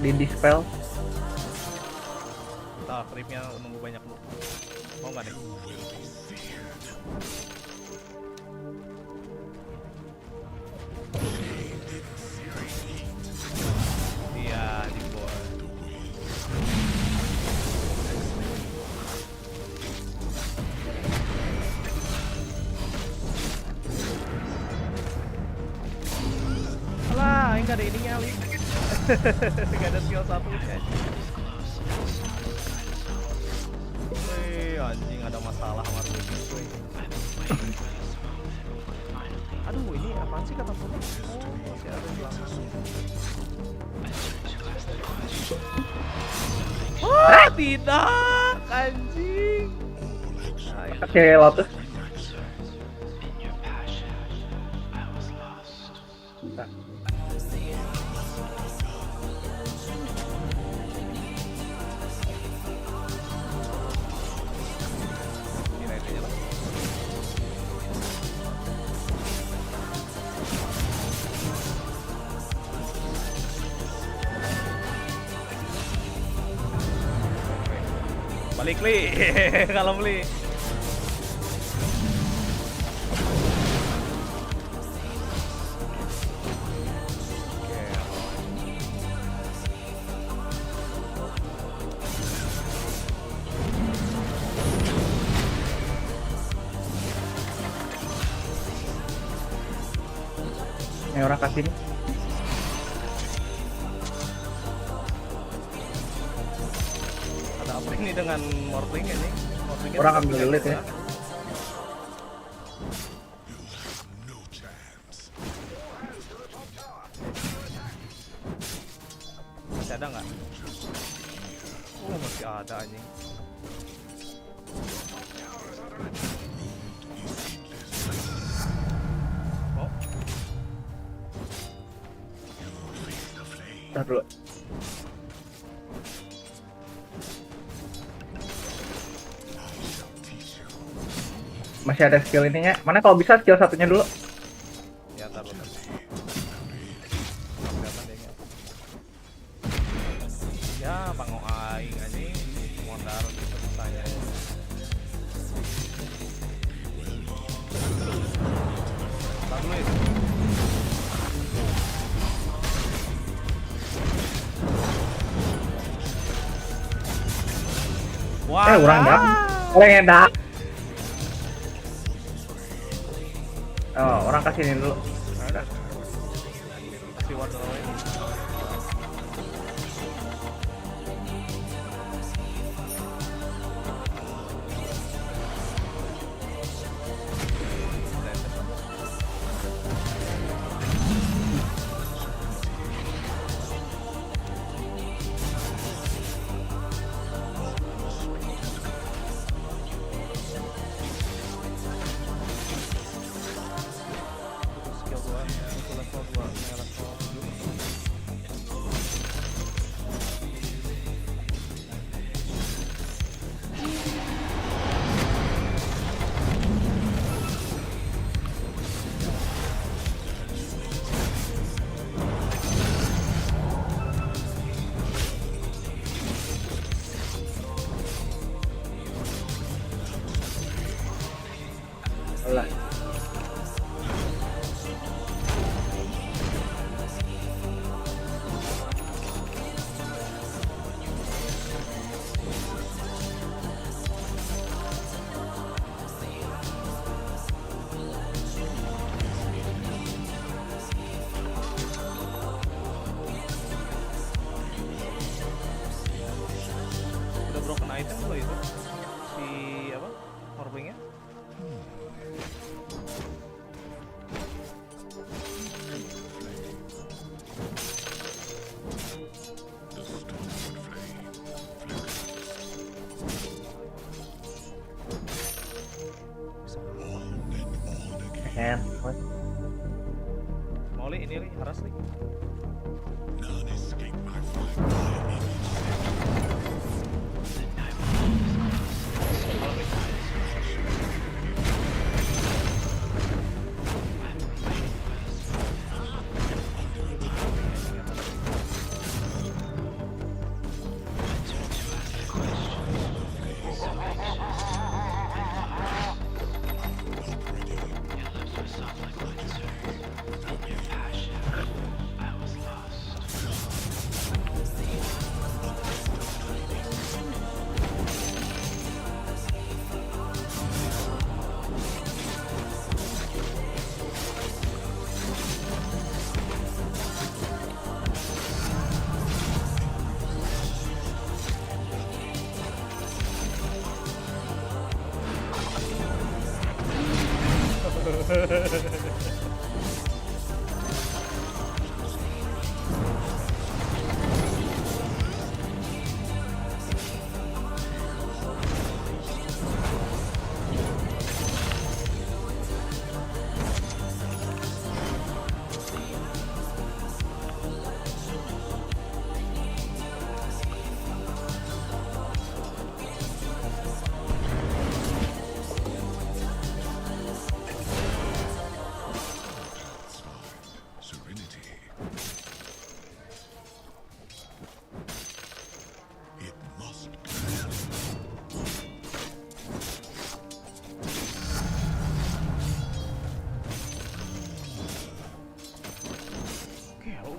di dispel. Nah, creepnya nunggu banyak lu. Mau nggak deh? Iya, di bawah. Alah, enggak ada ininya, Li. Enggak ada skill 1 nya. Wih, anjing ada masalah sama Rubik, wih. Aduh, ini apaan sih kata Rubik? Oh, masih ada di belakang. Wah, tidak, anjing. Oke, Lotus. Balik, Li. Kalau beli. Ini orang kasih nih. Ada apa ini dengan Mortling ini? Mortlingnya Orang tetap ambil bisa lead ya. juga. Masih ada nggak? Masih ada anjing. Oh, Ntar dulu. Masih ada skill ininya. Mana kalau bisa skill satunya dulu. ya taruh. Ya, pango aing anjing. dulu ya. Wah, Orang dah. Orang yang dah. Oh, orang kasih ini dulu. ada. Kasih warna lain. Skill 2, itu level 2, ini level 7. Alah. Udah broken item belum itu? Si apa? Morblingnya? Mau li, ini li, haras li.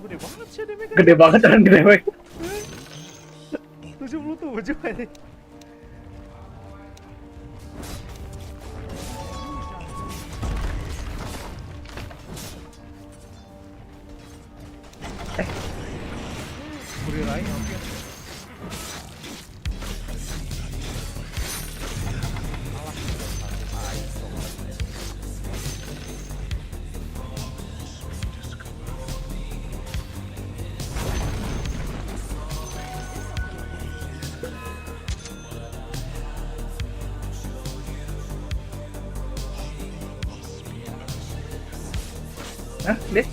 Gede banget sih damage. Gede banget kan gede banget. 77 aja. Buri Rai hampir. Hah, deh.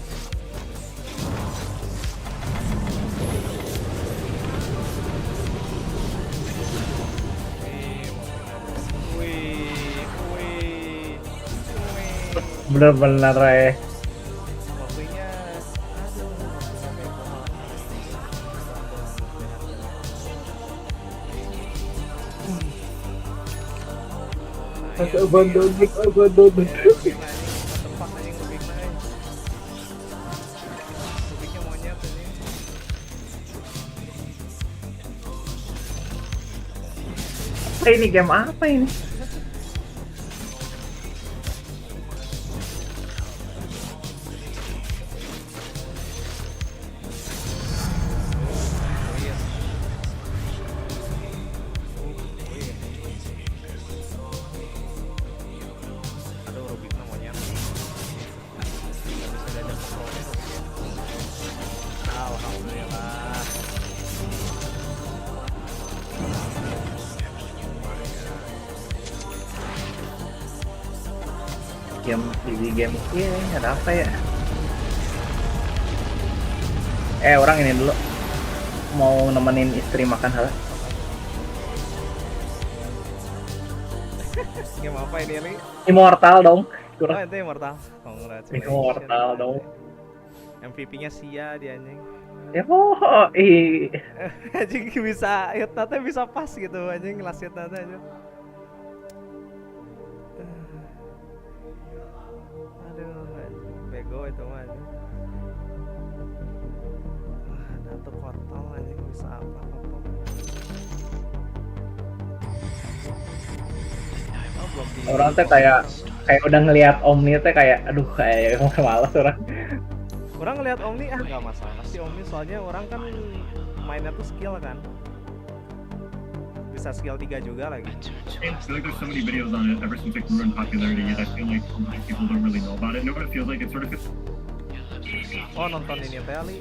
Bener-bener ya. Waktunya Abandon. tempat aja yang lebih naik. Apa ini? Game apa ini? Aduh, Rubiknya monyet. Nggak bisa diajak ngobrol. Alhamdulillah. Game ini ada apa ya? Orang ini dulu mau nemenin istri makan hal. Game apa ini, Li? Immortal dong. Oh, itu Immortal. Congratulations. Immortal dong. MVP-nya Sia dia anjing. Ya Anjing bisa hit nanti bisa pas gitu anjing last hit nanti aja. Aduh, bego itu mah anjing. Ada tuh portal anjing bisa apa portal. Oh, belum di orang teh kayak udah ngelihat Omni teh kayak aduh kayak malas orang. Orang ngeliat Omni nggak masalah sih Omni soalnya orang kan mainnya tuh skill kan. Bisa skill 3 juga lagi. I feel like there's so many videos on it ever since it grew in popularity, and I feel like a lot of people don't really know about it. Know what it feels like? It sort of feels. Oh, nonton ini teh Ali.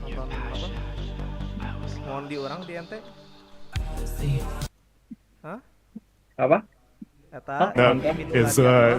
Nonton apa? Ngondi orang di ente. Hah? Apa? Eta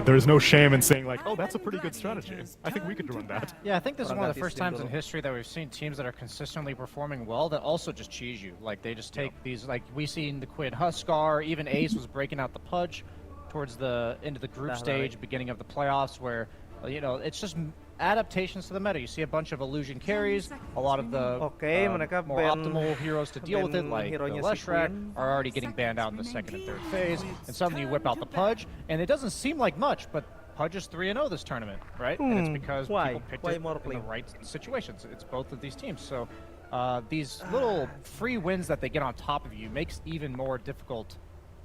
there's no shame in saying like, oh, that's a pretty good strategy. I think we could run that. Yeah, I think this is one of the first times in history that we've seen teams that are consistently performing well that also just cheese you. Like they just take these, like we seen the Quid Huskar, even Ace was breaking out the Pudge towards the into the group stage, beginning of the playoffs, where you know it's just adaptations to the meta. You see a bunch of illusion carries, a lot of the more optimal heroes to deal with it, like the Leshrac, are already getting banned out in the second and third phase, and suddenly you whip out the Pudge, and it doesn't seem like much, but Pudge is 3-0 this tournament, right? And it's because people picked it in the right situations. It's both of these teams, so these little free wins that they get on top of you makes even more difficult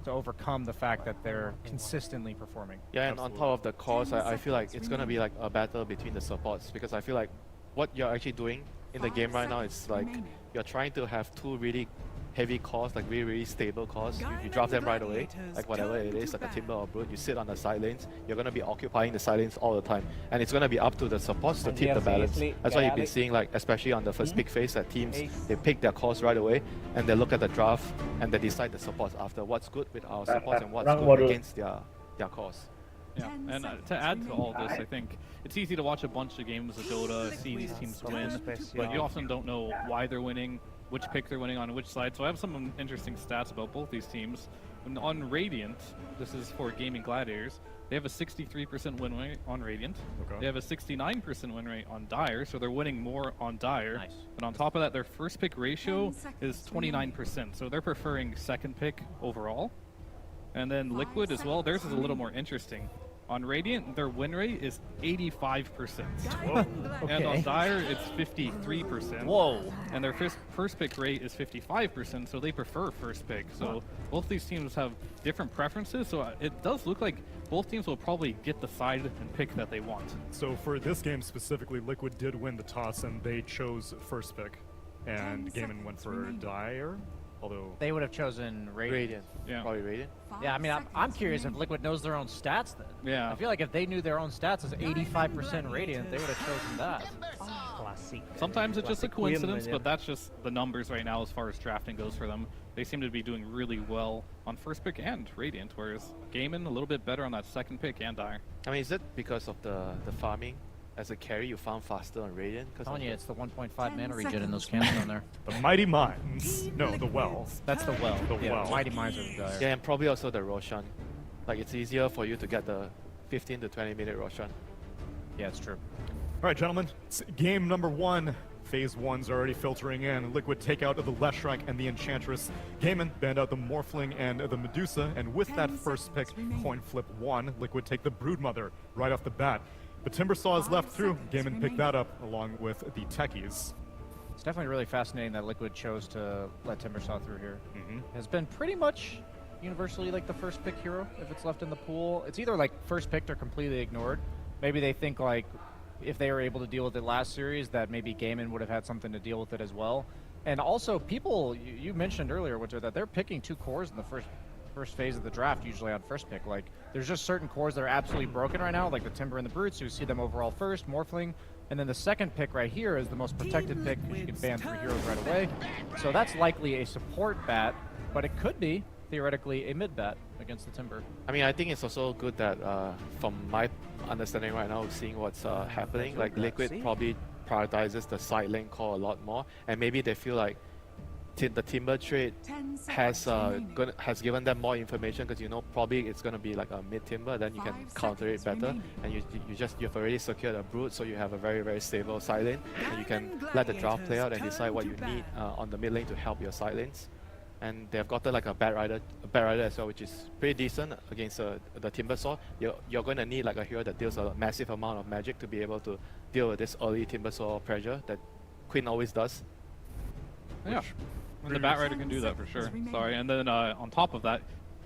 to overcome the fact that they're consistently performing. Yeah, and on top of the cores, I feel like it's gonna be like a battle between the supports, because I feel like what you're actually doing in the game right now is like you're trying to have two really heavy cores, like really stable cores. You drop them right away, like whatever it is, like a Timber or Brute. You sit on the side lanes. You're gonna be occupying the side lanes all the time, and it's gonna be up to the supports to keep the balance. That's why you've been seeing, like, especially on the first pick phase, that teams they pick their cores right away, and they look at the draft and they decide the supports after what's good with our supports and what's good against their cores. Yeah, and to add to all this, I think it's easy to watch a bunch of games of Dota, see these teams win, but you often don't know why they're winning, which pick they're winning on which side. So I have some interesting stats about both these teams. And on Radiant, this is for Gaming Gladiators, they have a 63% win rate on Radiant. Okay. They have a 69% win rate on Dire, so they're winning more on Dire. Nice. And on top of that, their first pick ratio is 29%, so they're preferring second pick overall. And then Liquid as well, theirs is a little more interesting. On Radiant, their win rate is 85%. Whoa. And on Dire, it's 53%. Whoa. And their first pick rate is 55%, so they prefer first pick. So both these teams have different preferences, so it does look like both teams will probably get the side and pick that they want. So for this game specifically, Liquid did win the toss and they chose first pick, and Gaiman went for Dire. Although they would have chosen Radiant. Yeah, probably Radiant. Yeah, I mean, I'm curious if Liquid knows their own stats then. Yeah. I feel like if they knew their own stats as 85% Radiant, they would have chosen that. Sometimes it's just a coincidence, but that's just the numbers right now as far as drafting goes for them. They seem to be doing really well on first pick and Radiant, whereas Gaiman a little bit better on that second pick and Dire. I mean, is it because of the farming? As a carry, you found faster on Radiant? Telling you, it's the 1.5 mana regen in those camps down there. The Mighty Mines. No, the Well. That's the Well. The Well. Mighty Mines are the Dire. Yeah, and probably also the Roshan. Like, it's easier for you to get the 15 to 20 minute Roshan. Yeah, it's true. All right, gentlemen. It's game number 1. Phase 1's already filtering in. Liquid take out the Leshrac and the Enchantress. Gaiman banned out the Morphling and the Medusa. And with that first pick, coin flip 1, Liquid take the Broodmother right off the bat. But Timbersaw is left through. Gaiman picked that up along with the Techies. It's definitely really fascinating that Liquid chose to let Timbersaw through here. Has been pretty much universally like the first pick hero if it's left in the pool. It's either like first picked or completely ignored. Maybe they think like if they were able to deal with it last series, that maybe Gaiman would have had something to deal with it as well. And also, people you mentioned earlier, Winter, that they're picking 2 cores in the first phase of the draft, usually on first pick. Like, there's just certain cores that are absolutely broken right now, like the Timber and the Brutes, who see them overall first, Morphling, and then the second pick right here is the most protected pick because you can ban 3 heroes right away. So that's likely a support bat, but it could be, theoretically, a mid bat against the Timber. I mean, I think it's also good that, from my understanding right now, seeing what's happening, like Liquid probably prioritizes the side lane core a lot more, and maybe they feel like the Timber trade has given them more information, because you know probably it's gonna be like a mid Timber, then you can counter it better, and you've already secured a Brute, so you have a very stable side lane, and you can let the draft play out and decide what you need on the mid lane to help your side lanes. And they have gotten like a Bat Rider as well, which is pretty decent against the Timber Saw. You're going to need like a hero that deals a massive amount of magic to be able to deal with this early Timber Saw pressure that Quinn always does. Yeah, and the Bat Rider can do that for sure. Sorry, and then on top of that,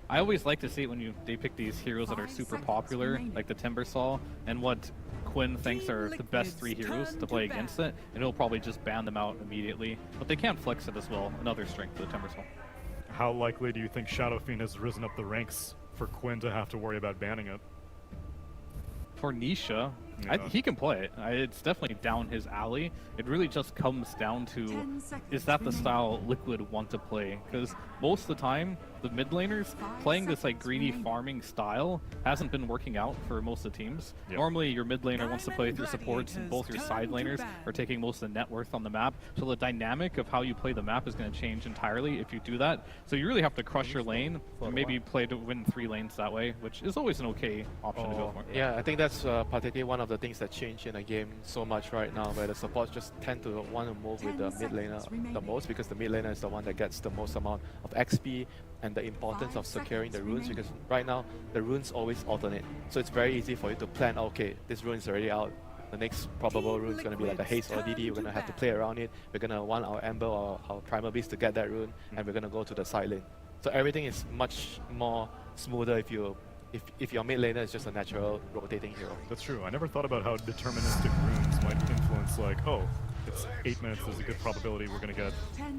I always like to see it when they pick these heroes that are super popular, like the Timber Saw, and what Quinn thinks are the best 3 heroes to play against it, and he'll probably just ban them out immediately. But they can flex it as well, another strength of the Timber Saw. How likely do you think Shadow Fiend has risen up the ranks for Quinn to have to worry about banning it? For Nisha, Yeah. he can play it. It's definitely down his alley. It really just comes down to, is that the style Liquid want to play? Because most of the time, the mid laners playing this like greedy farming style hasn't been working out for most of the teams. Yep. Normally, your mid laner wants to play with your supports, and both your side laners are taking most of the net worth on the map. So the dynamic of how you play the map is going to change entirely if you do that. So you really have to crush your lane, and maybe play to win 3 lanes that way, which is always an okay option to go for. Yeah, I think that's particularly one of the things that change in a game so much right now, where the supports just tend to want to move with the mid laner the most, because the mid laner is the one that gets the most amount of XP, and the importance of securing the runes, because right now the runes always alternate. So it's very easy for you to plan, okay, this rune is already out. The next probable rune is going to be like a haste or DD. We're going to have to play around it. We're going to want our Ember or our Primal Beast to get that rune, and we're going to go to the side lane. So everything is much more smoother if your mid laner is just a natural rotating hero. That's true. I never thought about how deterministic runes might influence, like, oh, it's 8 minutes, there's a good probability we're going to get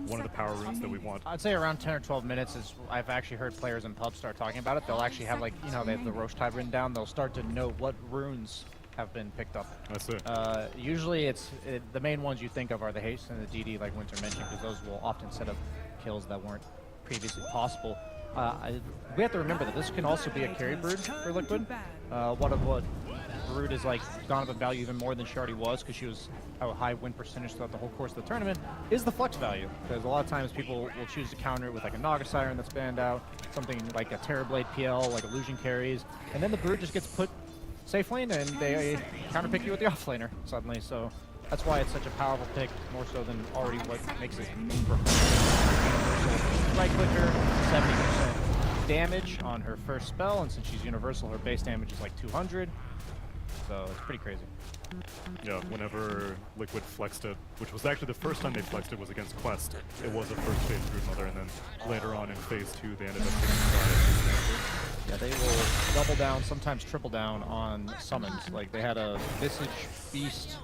one of the power runes that we want. I'd say around 10 or 12 minutes is, I've actually heard players in pubs start talking about it. They'll actually have, like, you know, they have the Roche Tide written down. They'll start to know what runes have been picked up. That's it. Usually the main ones you think of are the haste and the DD, like Winter mentioned, because those will often set up kills that weren't previously possible. We have to remember that this can also be a carry brood for Liquid. What brood is like gone up in value even more than she already was, because she was a high win percentage throughout the whole course of the tournament, is the flex value. Because a lot of times people will choose to counter it with like a Naga Siren that's banned out, something like a Terrorblade PL, like illusion carries, and then the brood just gets put safe lane and they counter pick you with the offlaner suddenly. So that's why it's such a powerful pick, more so than already what makes it right clicker, 70% damage on her first spell, and since she's universal, her base damage is like 200. So it's pretty crazy. Yeah, whenever Liquid flexed it, which was actually the first time they flexed it was against Quest, it was a first phase Broodmother, and then later on in phase 2 they ended up taking Yeah, they will double down, sometimes triple down on summons. Like they had a Visage Beast,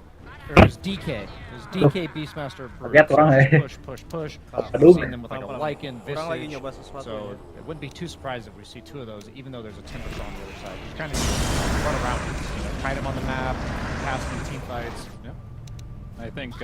or it was DK. It was DK Beastmaster push. We've seen them with like a Lycan, Visage. So it wouldn't be too surprised if we see 2 of those, even though there's a Timber Saw on the other side. You kind of run around it, you know, kite them on the map, pass them team fights. Yeah. I think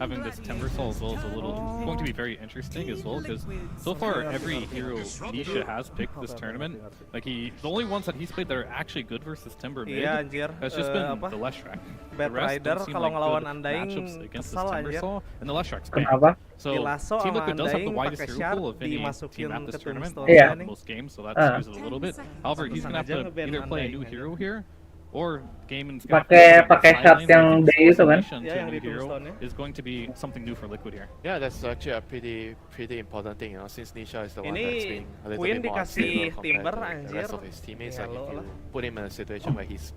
having this Timber Saw as well is going to be very interesting as well, because so far every hero Nisha has picked this tournament, like the only ones that he's played that are actually good versus Timber mid has just been the Leshrac. Bat Rider kalau ngelawan Undying kesel anjir. And the Leshrac's banned. Kenapa? So Dilasso Team sama Liquid does have the Undying widest pakai hero pool shard of any dimasukin team at this ke tournament tombstone. Iya. in most games, so that skews it a little bit. However, he's gonna have to either play a new hero here, or Gaiman's gonna pakai shot yang day itu kan? Ya, yang di hero tombstone-nya. is going to be something new for Liquid here. Yeah, that's actually a pretty important thing, you know, since Nisha is the one that's Ini being a little Queen bit more dikasih unstable compared Timber to the anjir. rest of his teammates. Like if Yellow you lah. put him in a situation where he's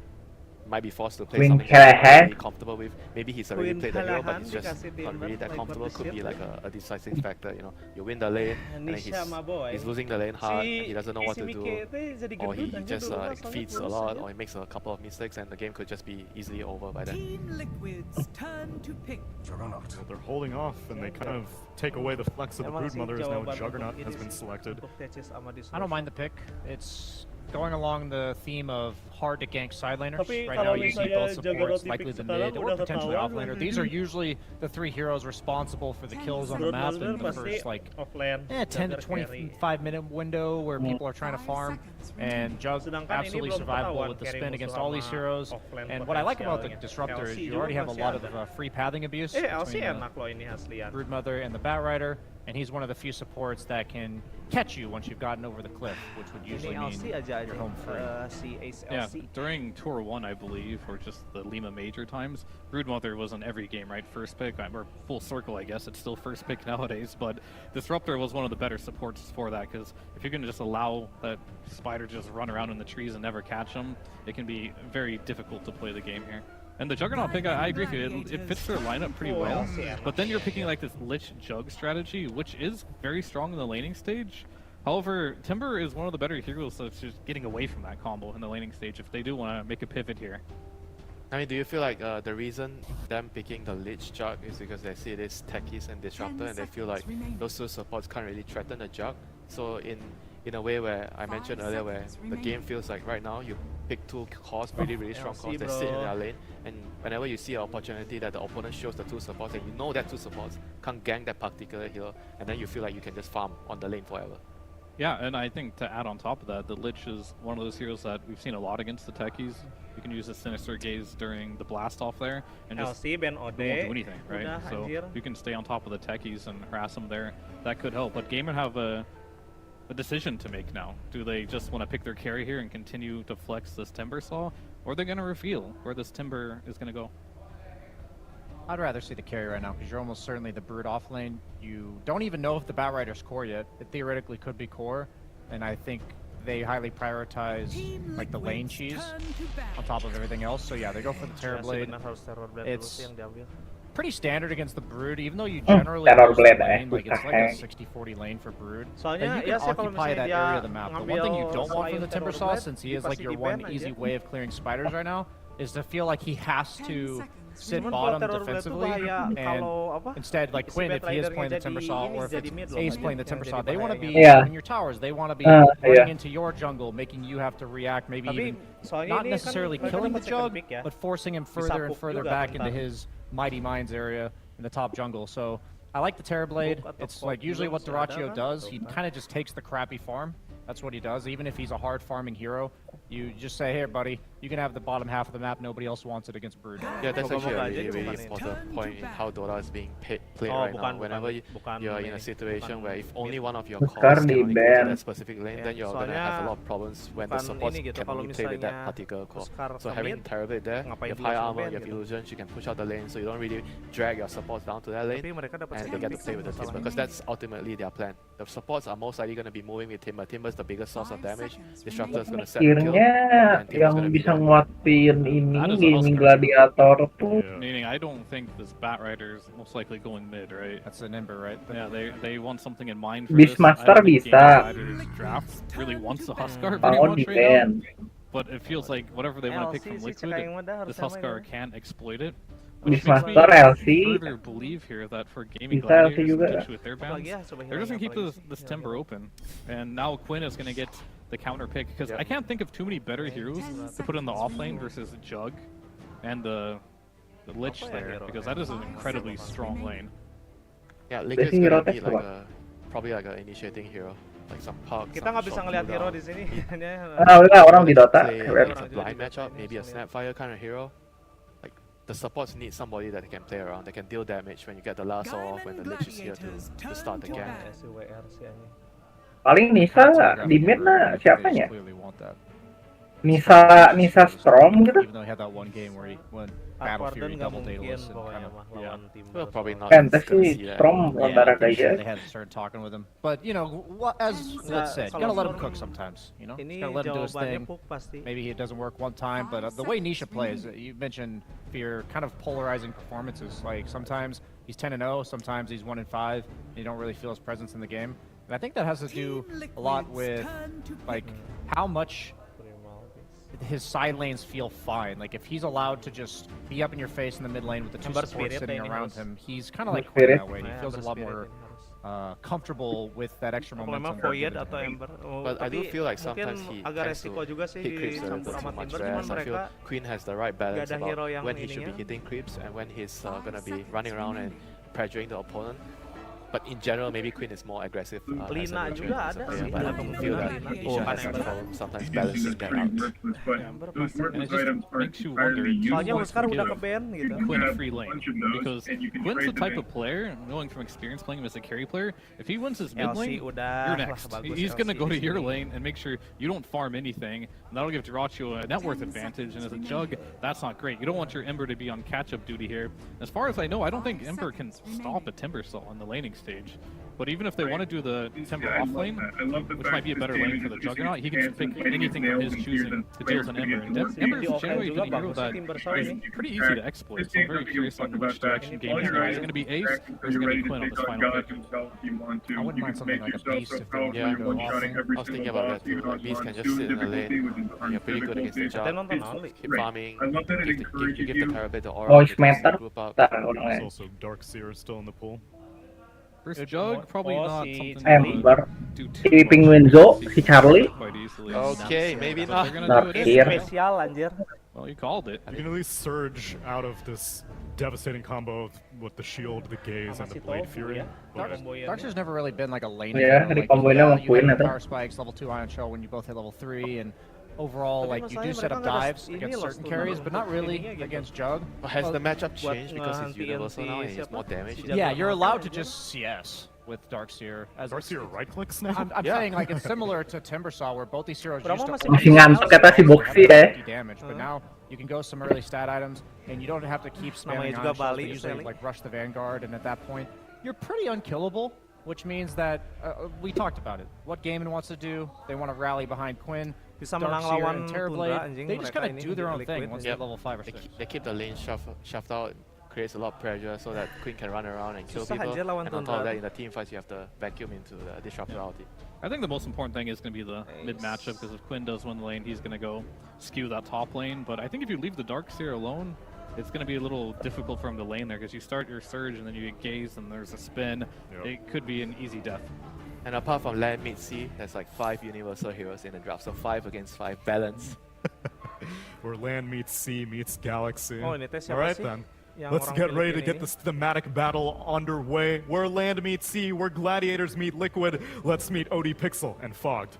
might be forced to play Queen something that he's not Callahan. really comfortable with. Maybe he's already Queen played the hero, but Callahan he's just dikasih not really Timber, that like comfortable. Could be like particip a decisive factor. You know, you win the lane, and then Nisha, my boy. he's losing the lane hard, and Si- he doesn't know what si to Mike do, teh jadi or he gendut, anjir, just dulu like rasanya feeds a kurus lot, aja. or he makes a couple of mistakes, and the game could just be easily over by then. Team Liquid's turn to pick. Well, they're holding off, and they kind of take away the flex of the Emang sih Broodmother as now jawaban Juggernaut untuk has ini been sih, selected. untuk Tetris sama di I don't mind the pick. It's going along the theme of hard to gank side laners. Tapi Right kalau now you see misalnya both Juggernaut supports, di likely pick the sekarang mid or udah potentially ketahuan, off laner. berarti. These are usually the three heroes responsible for the kills on the map in the Broodmother first like offlane, 10 to Jugger carry. 25-minute window where people are trying to farm, and Jug Sedangkan ini absolutely belum survivable ketahuan with the carry spin musuh against all these sama heroes. offlane And what I like about the potensialnya. Disruptor is LC you juga already have a masih lot of ada. free pathing abuse LC between enak loh ini aslian. Broodmother and the Batrider, and he's one of the few supports that can catch you once you've gotten over the cliff, which would usually Ini mean LC aja you're home free. si Ace Yeah, LC. during Tour 1, I believe, or just the Lima Major times, Broodmother was on every game, right? First pick, or full circle, I guess. It's still first pick nowadays, but Disruptor was one of the better supports for that, because if you can just allow that spider to just run around in the trees and never catch them, it can be very difficult to play the game here. And the Juggernaut pick, I agree with you, it fits their lineup pretty well, but then you're picking like this Lich Jug strategy, which is very strong in the laning stage. However, Timber is one of the better heroes that's just getting away from that combo in the laning stage if they do want to make a pivot here. I mean, do you feel like the reason them picking the Lich Jug is because they see it is Techies and Disruptor, and they feel like those two supports can't really threaten the Jug? So in a way where I mentioned earlier, where the game feels like right now you pick two cores, really strong cores that sit in their lane, and whenever you see an opportunity that the opponent shows the two supports, and you know that two supports can't gank that particular hero, and then you feel like you can just farm on the lane forever. Yeah, and I think to add on top of that, the Lich is one of those heroes that we've seen a lot against the Techies. You can use the Sinister Gaze during the blast off there, and just LC Ben OD, it won't do anything, right? udah, So anjir. you can stay on top of the Techies and harass them there. That could help. But Game would have a decision to make now. Do they just want to pick their carry here and continue to flex this Timber Saw, or are they going to reveal where this Timber is going to go? I'd rather see the carry right now because you're almost certainly the Brood off lane. You don't even know if the Batrider's core yet. It theoretically could be core, and I think they highly prioritize like the lane cheese on top of everything else. So yeah, they go for the Terror Ya, Blade. sebenarnya harus Terror Blade dulu It's sih yang diambil. pretty standard against the Brood, even though you generally Terror lose the Blade, lane, like it's like a okay. 60-40 lane for Brood. Soalnya, But you ya can sih, kalau occupy misalnya that dia area of the map. The one thing you ngambil don't want from selain the Timber Terror Saw, Blade, since he dia is like pasti your di-ban, one easy anjir. way of clearing spiders right now, is to feel like he has to sit Cuman bottom kalau Terror Blade tuh defensively, bahaya and kalau apa? instead, like si Quinn, if he is Batridernya playing the jadi Timber Saw, ini, or if jadi it's mid loh, Ace anjir, playing the yang Timber jadi Saw, they want to be bahayanya. in your towers. They want to be Yeah. running into your jungle, making you have to react, maybe Tapi, even soalnya not ini kan necessarily mereka killing the dapat second Jug, pick ya. but forcing him further and Disapuk further juga back into bentar. his Mighty Minds area in the top jungle. So I like the Terror Blade. Book atau It's Fog like usually juga what masih ada Doraccio kan? does. He Tuh, kan. kind of just takes the crappy farm. That's what he does. Even if he's a hard farming hero, you just say, "Here, buddy, you can have the bottom half of the map. Nobody else wants it against Brood." Yeah, that's actually a Moga-moga aja really, itu really bukan ini. important point in how Dota is being played Oh, right bukan, now. Whenever bukan you're in ini, a situation bukan where if only mid. one of your Huskar cores can only go to di-ban. that specific lane, Ya, then you're gonna soalnya have a lot of problems when the bukan supports ini gitu, can kalau only play with that misalnya particular core. Huskar So ke having mid, Terror Blade there, you ngapain have dulu high langsung armor, ban you have gitu. illusions, you can push out the lane, so you don't really drag your supports down to that lane, Tapi mereka dapat and they second get to pick play with the masalahnya. Timber, because that's ultimately their plan. The supports are most likely going to be moving with Timber. Timber's the biggest source of damage. Disruptor is going to set the kill, Akhirnya and Timber's yang going to be bisa there. nguatin That ini is a gaming Huskar. gladiator tuh Meaning, I don't think this Batrider is most likely going mid, right? That's an Ember, right? Yeah, they want something in mind for this. Beastmaster I don't think bisa. Game Batrider's draft really wants a Huskar very mau much right now. defend. But it feels like whatever they want to pick LC from sih Liquid, cekain wadah harus this sama Huskar ini. can exploit it. Which makes me Beastmaster LC further believe here that for gaming bisa LC gladiators, juga. especially with their bans, Apalagi ya, coba they're just hilangin gonna keep apalagi this sih, Timber hilangin. open. And now Quinn is gonna get the counter pick because I can't think of too many better heroes to put in the offlane versus Jug and the Lich Apa ya there, hero because nya? that is an incredibly strong lane. Yeah, Liquid's Biasanya hero gonna be tech like coba. probably like an initiating hero, like some Puck, Kita some nggak bisa short ngelihat hero cooldown. di sini. Hanya udah orang di Dota Play Web. it's a blind matchup, maybe a Snapfire kind of hero. Like the supports need somebody that can play around, that can deal damage when you get the last off, when the Lich is here to start the game. si WR si anjing. Paling Nisa di mid nah siapanya? Clearly want that. Nisa Storm gitu. Even though he had that one game where he went Battle Fury double dataless and kind of Well, probably not. Fantasy Storm rada gaya. they had started talking with him. But you know, as Lit said, you gotta let him cook sometimes. You know, you gotta let him do his thing. Maybe it doesn't work one time, but the way Nisha plays, you mentioned Fear, kind of polarizing performances. Like sometimes he's 10-0, sometimes he's 1-5. And you don't really feel his presence in the game. And I think that has to do a lot with like how much his side lanes feel fine. Like if he's allowed to just be up in your face in the mid lane with the two supports sitting around him, he's kind of like Quinn that way. He feels a lot more comfortable with that extra momentum. But I do feel like sometimes he tends to hit creeps a little too much, whereas I feel Quinn has the right balance about when he should be hitting creeps and when he's gonna be running around and pressuring the opponent. But in general, maybe Quinn is more aggressive as a nature, as a player, but I don't feel that Nisha has that problem sometimes balancing that out. And it just makes you wonder, do you want to give Quinn a free lane? Because Quinn's the type of player, knowing from experience playing him as a carry player, if he wins his mid lane, you're next. He's going to go to your lane and make sure you don't farm anything, and that'll give Jirachi a net worth advantage, and as a Jug, that's not great. You don't want your Ember to be on catch-up duty here. As far as I know, I don't think Ember can stop a Timbersaw on the laning stage. But even if they want to do the Timber off lane, which might be a better lane for the Juggernaut, he can just pick anything from his choosing to deal with an Ember. And Ember's generally been a hero that is pretty easy to exploit, so I'm very curious on which direction game is going. Is it going to be Ace, or is it going to be Quinn on this final pick? I wouldn't mind something like a Beast if they want to go off lane. I was thinking about that too. Like Beast can just sit in the lane, and you're pretty good against the Jug. Keep farming, you give the Parabit the aura, group up. There's also Darkseer still in the pool. Versus Jug, probably not something Ember. Si Penguin Zo, si Charlie. Okay, maybe not. Darkseer. Well, you called it. You can at least surge out of this devastating combo with the shield, the gaze, and the Blade Fury. Darkseer's never really been like a lane. Yeah, like, comboin sama you Quinn have itu. power spikes, level 2 Ion Shell when you both hit level 3, and overall, like, you do set up dives against certain carries, but not really against Jug. But has the matchup changed because he's universal now and he's more damage? Yeah, you're allowed to just CS with Darkseer. Darkseer right clicks now? I'm saying like it's similar to Timbersaw where both these heroes used to Masih ngantuk kata si Boxy ya. damage, but now you can go some early stat items and you don't have to keep spamming on shells. They usually like rush the Vanguard, and at that point you're pretty unkillable, which means that we talked about it. What Gaiman wants to do, they want to rally behind Quinn, Darkseer, and Terrorblade. They just kind of do their own thing once they're level 5 or 6. They keep the lane shoved out, creates a lot of pressure so that Quinn can run around and kill people. And on top of that, in the team fights, you have to vacuum into the disruptionality. I think the most important thing is going to be the mid matchup, because if Quinn does win the lane, he's going to go skew that top lane. But I think if you leave the Darkseer alone, it's going to be a little difficult for him to lane there, because you start your surge and then you get gaze and there's a spin. Yep. It could be an easy death. And apart from land mid sea, there's like 5 universal heroes in the draft, so 5 against 5 balance. Where land meets sea meets galaxy. Oh, ini teh siapa Alright sih? then. Yang Let's orang get ready to Filipina get ini? this thematic battle underway. Where land meets sea, where gladiators meet liquid. Let's meet OD Pixel and Fogged.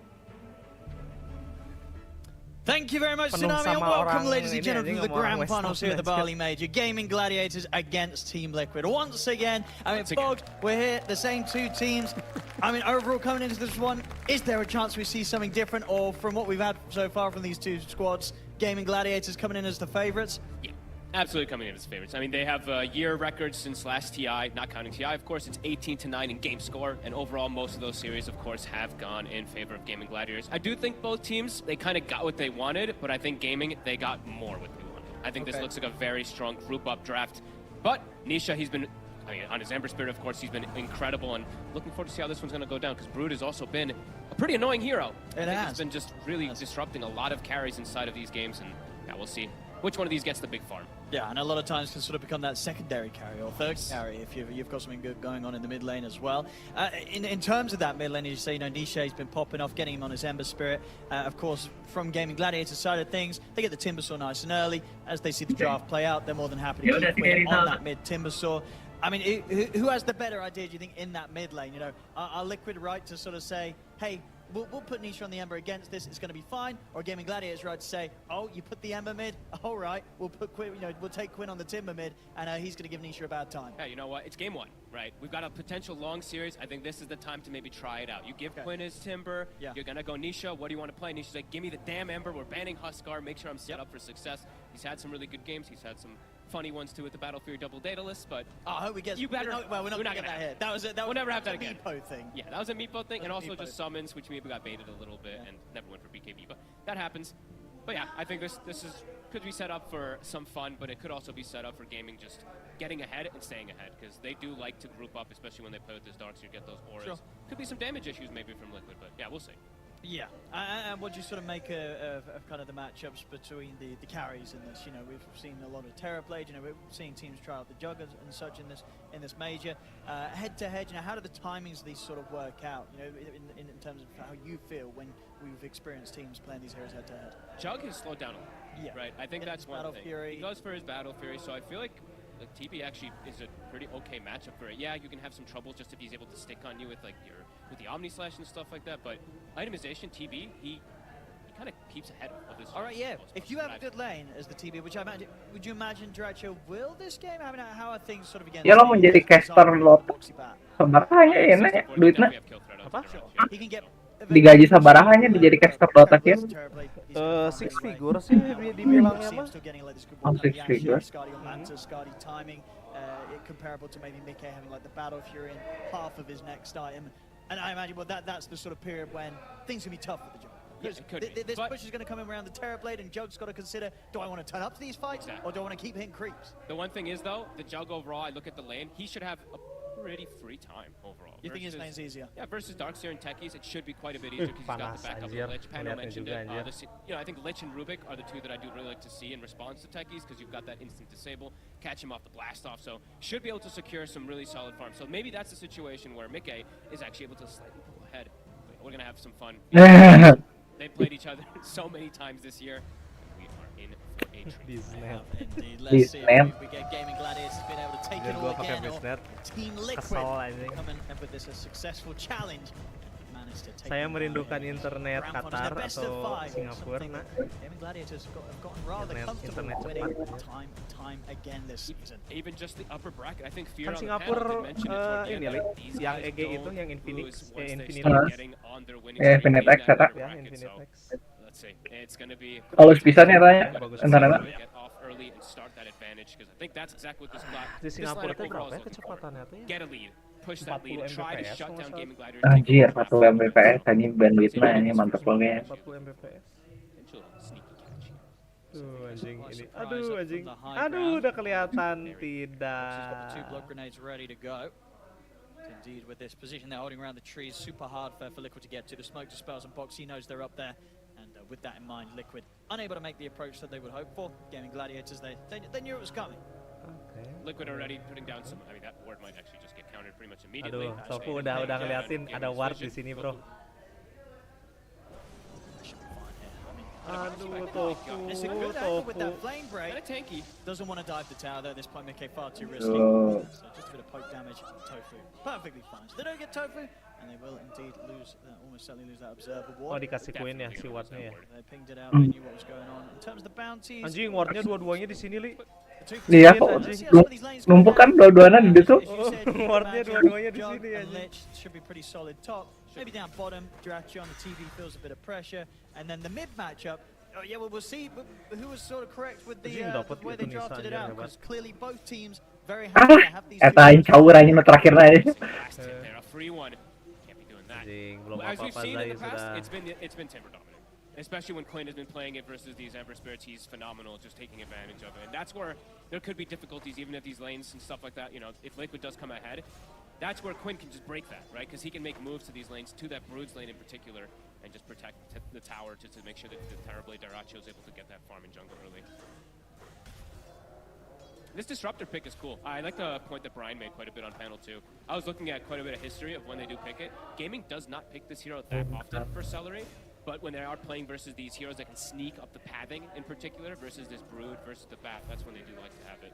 Thank you very much, Tsunami, and welcome, ladies and gentlemen, to the grand finals here at the Bali Major. Gaming Gladiators against Team Liquid. Once again, I mean, Fogged, we're here, the same two teams. I mean, overall, coming into this one, is there a chance we see something different, or from what we've had so far from these two squads, Gaming Gladiators coming in as the favorites? Yeah, absolutely coming in as favorites. I mean, they have year records since last TI, not counting TI, of course. It's 18-9 in game score, and overall, most of those series, of course, have gone in favor of Gaming Gladiators. I do think both teams, they kind of got what they wanted, but I think Gaming, they got more what they wanted. I think this looks like a very strong group-up draft. But Nisha, he's been, I mean, on his Ember Spirit, of course, he's been incredible, and looking forward to see how this one's going to go down, because Brood has also been a pretty annoying hero. He's been just really disrupting a lot of carries inside of these games, and yeah, we'll see which one of these gets the big farm. Yeah, and a lot of times can sort of become that secondary carry or third carry if you've got something good going on in the mid lane as well. In terms of that mid lane, as you say, you know, Nisha's been popping off, getting him on his Ember Spirit. Of course, from Gaming Gladiator side of things, they get the Timbersaw nice and early. As they see the draft play out, they're more than happy to keep Quinn on that mid Timbersaw. I mean, who has the better idea, do you think, in that mid lane? You know, are Liquid right to sort of say, hey, we'll put Nisha on the Ember against this. It's going to be fine. Or Gaming Gladiators right to say, oh, you put the Ember mid. All right, we'll put Quinn. We'll take Quinn on the Timber mid, and he's going to give Nisha a bad time. Yeah, you know what? It's game 1, right? We've got a potential long series. I think this is the time to maybe try it out. You give Quinn his Timber. Yeah. You're gonna go Nisha. What do you want to play? Nisha's like, give me the damn Ember. We're banning Huskar. Make sure I'm set up for success. He's had some really good games. He's had some funny ones too with the Battle Fury double data list, but I hope we get. You better. We're not gonna get that here. That was we'll never have that again. Meepo thing. Yeah, that was a Meepo thing, and also Meepo. just summons, which maybe got baited a little bit and never went for BKB, but that happens. But yeah, I think this could be set up for some fun, but it could also be set up for gaming just getting ahead and staying ahead, because they do like to group up, especially when they play with this Dark, so you get those auras. Sure. Could be some damage issues maybe from Liquid, but yeah, we'll see. Yeah, and what do you sort of make of kind of the matchups between the carries in this? You know, we've seen a lot of Terrorblade. You know, we're seeing teams try out the Jug and such in this major. Head to head, you know, how do the timings of these sort of work out? You know, in terms of how you feel when we've experienced teams playing these heroes head to head. Jug has slowed down a lot. Yeah, right. I think that's one Battle thing. Fury. He goes for his Battle Fury, so I feel like TB actually is a pretty okay matchup for it. Yeah, you can have some trouble just if he's able to stick on you with like with the Omni Slash and stuff like that, but itemization, TB, he kind of keeps ahead of this. All right, yeah. If you have a good lane as the TB, which I imagine, would you imagine Dracho will this game? I mean, how are things sort of against? Ya lo mau jadi caster Dota. Sabaraha ini duitnya. He can get Digaji sabarahanya dijadi caster Dota kan? 6 figure sih dibilangnya mah. 6 figure. Scotty timing, comparable to maybe Mickey having like the Battle Fury in half of his next item. And I imagine, well, that's the sort of period when things can be tough with the Jug. This push is going to come in around the Terrorblade, and Jug's got to consider, do I want to turn up to these fights, or do I want to keep hitting creeps? The one thing is, though, the Jug overall, I look at the lane, he should have a pretty free time overall. You think his lane's easier? Yeah, versus Darkseer and Techies, it should be quite a bit easier because he's got the backup of Lich. Pano mentioned it. I think Lich and Rubik are the two that I do really like to see in response to Techies, because you've got that instant disable, catch him off the blast off, so should be able to secure some really solid farms. So maybe that's a situation where Mickey is actually able to slightly pull ahead. We're going to have some fun. They played each other so many times this year. We are in for a treat. Indeed. Let's see if we get Gaming Gladiators has been able to take it all again, or Team Liquid coming up with this a successful challenge. Saya merindukan internet Qatar atau Singapura, nak. Gaming Gladiators have gotten rather comfortable winning time again this season. Even just the upper bracket, I think Fear Kan on the Singapura panel did mention it toward the ini end, li, these yang guys EG itu don't yang Infinix, lose once they Infinity. start getting on their winning streak Infinite in X, that upper Ya, bracket. Infinite So, X. let's see. It's going to be Halus pisan ya tanya. Entar get off early and start that advantage, because I think that's exactly what this Di Singapura itu overall berapa ya is looking for. kecepatannya tuh ya? Get a lead, push that lead, 40 try to Mbps shut kalau down nggak Gaming Gladiators. Anjir, 40 Mbps anjing bandwidthnya ini mantep banget. 40 Mbps. Sneaky catch. Tuh anjing ini. Aduh anjing. Aduh udah kelihatan tidak. Two blood grenades ready to go. Indeed, with this position they're holding around the trees, super hard for Liquid to get to. The smoke dispels, and Boxy knows they're up there. And with that in mind, Liquid unable to make the approach that they would hope for. Gaming Gladiators, they knew it was coming. Okay. Liquid already putting down some. I mean, that ward might actually just get countered pretty much immediately. Aduh, Tofu udah ngeliatin ada ward di sini, bro. Aduh, Tofu, It's a good angle with that Tofu. flame break. Kinda tanky. Doesn't want to dive the tower though. At this point, Mickey far too risky. Oh. So just a bit of poke damage. Tofu perfectly fine. So they don't get Tofu, and they will indeed lose, almost certainly lose that observer Oh, ward. dikasih queen ya si wardnya ya. They pinged it out. They knew what was going on. In terms of the bounties, Anjing wardnya dua-duanya di sini, Li. Iya kok numpuk kan dua-duanya di situ. Wardnya dua-duanya di Jug sini and anjing. Lich should be pretty solid top. Maybe down bottom, Drachi on the TV feels a bit of pressure, and then the mid matchup. Oh yeah, well we'll see who was sort of correct with the way they drafted it out, because clearly both teams very happy to have these two. Eta aing caur aing terakhir aja. They're a free one. Can't be doing that. Anjing, belum As we've apa-apa seen in the Zai past, sudah. it's been Timber dominant. Especially when Quinn has been playing it versus these Ember Spirits, he's phenomenal, just taking advantage of it. And that's where there could be difficulties, even if these lanes and stuff like that, you know, if Liquid does come ahead, that's where Quinn can just break that, right? Because he can make moves to these lanes, to that Brood's lane in particular, and just protect the tower just to make sure that the Terrorblade Daracho is able to get that farm in jungle early. This Disruptor pick is cool. I like the point that Brian made quite a bit on panel too. I was looking at quite a bit of history of when they do pick it. Gaming does not pick this hero that often for Celery, but when they are playing versus these heroes that can sneak up the pathing in particular, versus this Brood, versus the Bat, that's when they do like to have it.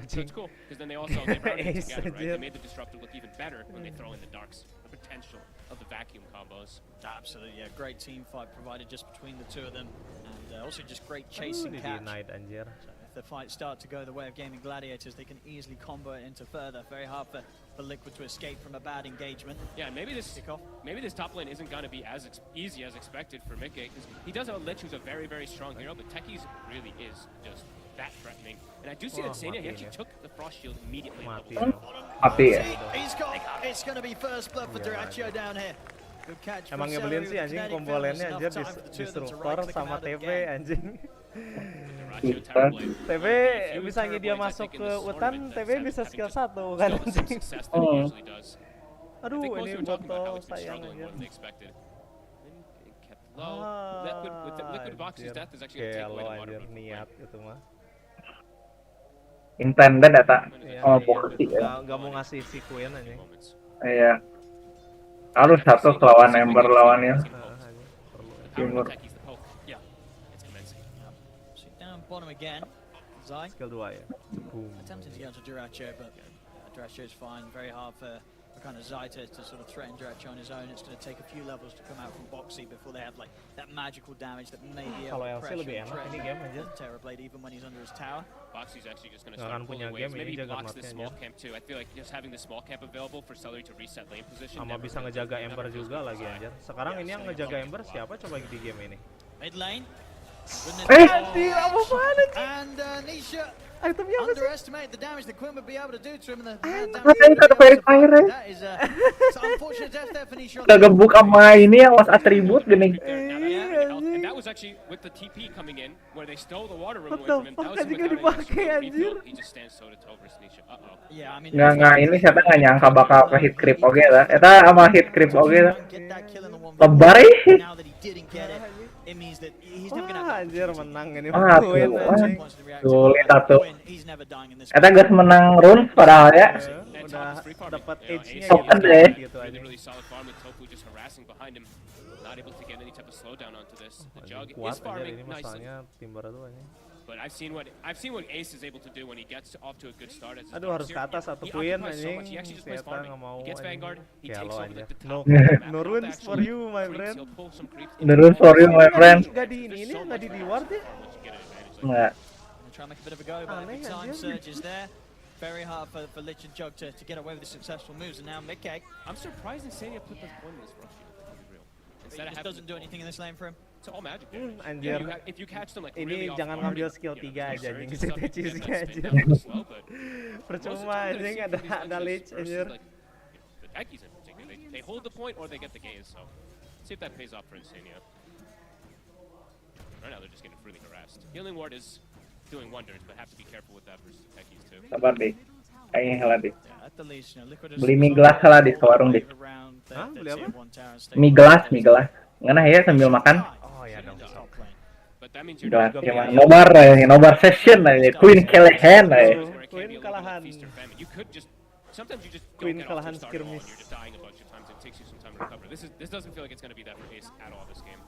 So it's cool, because then they rounded it together, right? They made the Disruptor look even better when they throw in the Darks. potential of the vacuum combos. Absolutely, yeah. Great team fight provided just between the two of them, and also just great chasing catch. Denied anjir. So if the fights start to go the way of Gaming Gladiators, they can easily combo it into further. Very hard for Liquid to escape from a bad engagement. Yeah, and maybe this top lane isn't going to be as easy as expected for Mickey, because he does have a Lich who's a very, very strong hero, but Techies really is just that threatening. And I do see that Sania, he actually took the Frost Shield immediately. Mati ya. He's got, it's going to be first blood for Dyrachyo down here. Good catch from Emang nyebelin sih anjing combo lane-nya anjir disruptor sama TP anjing. TP misalnya dia masuk ke hutan, TP bisa skill 1 kan anjing. Aduh, ini botol sayang anjir. Liquid Box's death is actually going to take away the water. Niat itu mah. Intended eta. Oh, bukti ya. Enggak mau ngasih si Queen anjing. Iya. Harus satu lawan Ember lawannya. Timur. Down bottom again. Zai. Skill 2 ya. Attempting to get to Dyrachyo, but Dyrachyo is fine. Very hard for kind of Zai to sort of threaten Dyrachyo on his own. It's going to take a few levels to come out from Boxy before they have like that magical damage that may be able to pressure and threaten Terrorblade even when he's under his tower. Boxy's actually just going to start pulling away. Maybe he blocks this small camp too. I feel like just having the small camp available for Celery to reset lane position. Sama bisa ngejaga Ember juga lagi anjir. Sekarang ini yang ngejaga Ember siapa coba di game ini? Mid lane. Anjir, apa banget? And Nisha underestimate the damage that Quinn would be able to do to him. And that is unfortunate death there for Nisha. Kegebuk sama ini yang was atribut gini. And that was actually with the TP coming in, where they stole the water room away from him. That was without any extra refill. He just stands toe to toe versus Nisha. Yeah, I mean. Nggak, ini siapa nggak nyangka bakal ke hit creep oke lah. Eta sama hit creep oke lah. Lebar ih. Wah, anjir menang ini. Sulit atuh. Eta guys menang run padahal ya. Udah dapat edge-nya gitu aja. Kuat aja ini masalahnya Timber tuh aja. But I've seen what Ace is able to do when he gets off to a good start as aduh, harus ke atas satu Queen anjing. Ternyata nggak mau. He gets Vanguard, he takes over the top. No runes for you, my friend. No runes for you, my friend. Nggak di ini, nggak di reward ya? Nggak. Try and make a bit of a go, but the time surge is there. Very hard for Lich and Jug to get away with the successful moves, and now Mickey. I'm surprised Insania put this point in this rush. Instead of doesn't do anything in this lane for him. It's all magic. Anjir. If you catch them like ini jangan ngambil skill 3 aja anjing, kita cheese aja. Percuma anjing ada Lich anjir. The Techies in particular, they hold the point or they get the gaze, so see if that pays off for Insania. Right now they're just getting really harassed. Healing Ward is doing wonders, but have to be careful with that versus Techies too. Sabar deh. Kayaknya helah deh. Beli mie Liquid gelas lah di warung deh. Hah? Beli apa? Mie gelas. Ngana ya sambil makan. Oh ya dong. Gelas cuma nobar session aja. Queen kalahan aja. Queen kalahan. Queen kalahan skirmish. This doesn't feel like it's going to be that for Ace at all this game.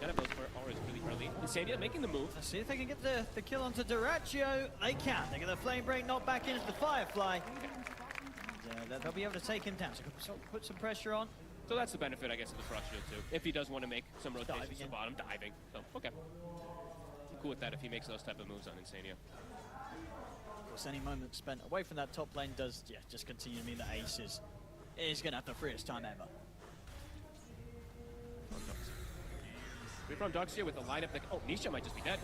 Kind of those auras really early. Insania making the move. Let's see if they can get the kill onto Dyrachyo. They can. They get the flame break knocked back into the Firefly. And, they'll be able to take him down. So put some pressure on. So that's the benefit, I guess, of the Frost Shield too. If he does want to make some rotations to the bottom, diving. So, okay. I'm cool with that if he makes those type of moves on Insania. Of course, any moment spent away from that top lane does, just continue to mean that Ace is going to have the freest time ever. We're from Doxia with the lineup that... Oh, Nisha might just be dead.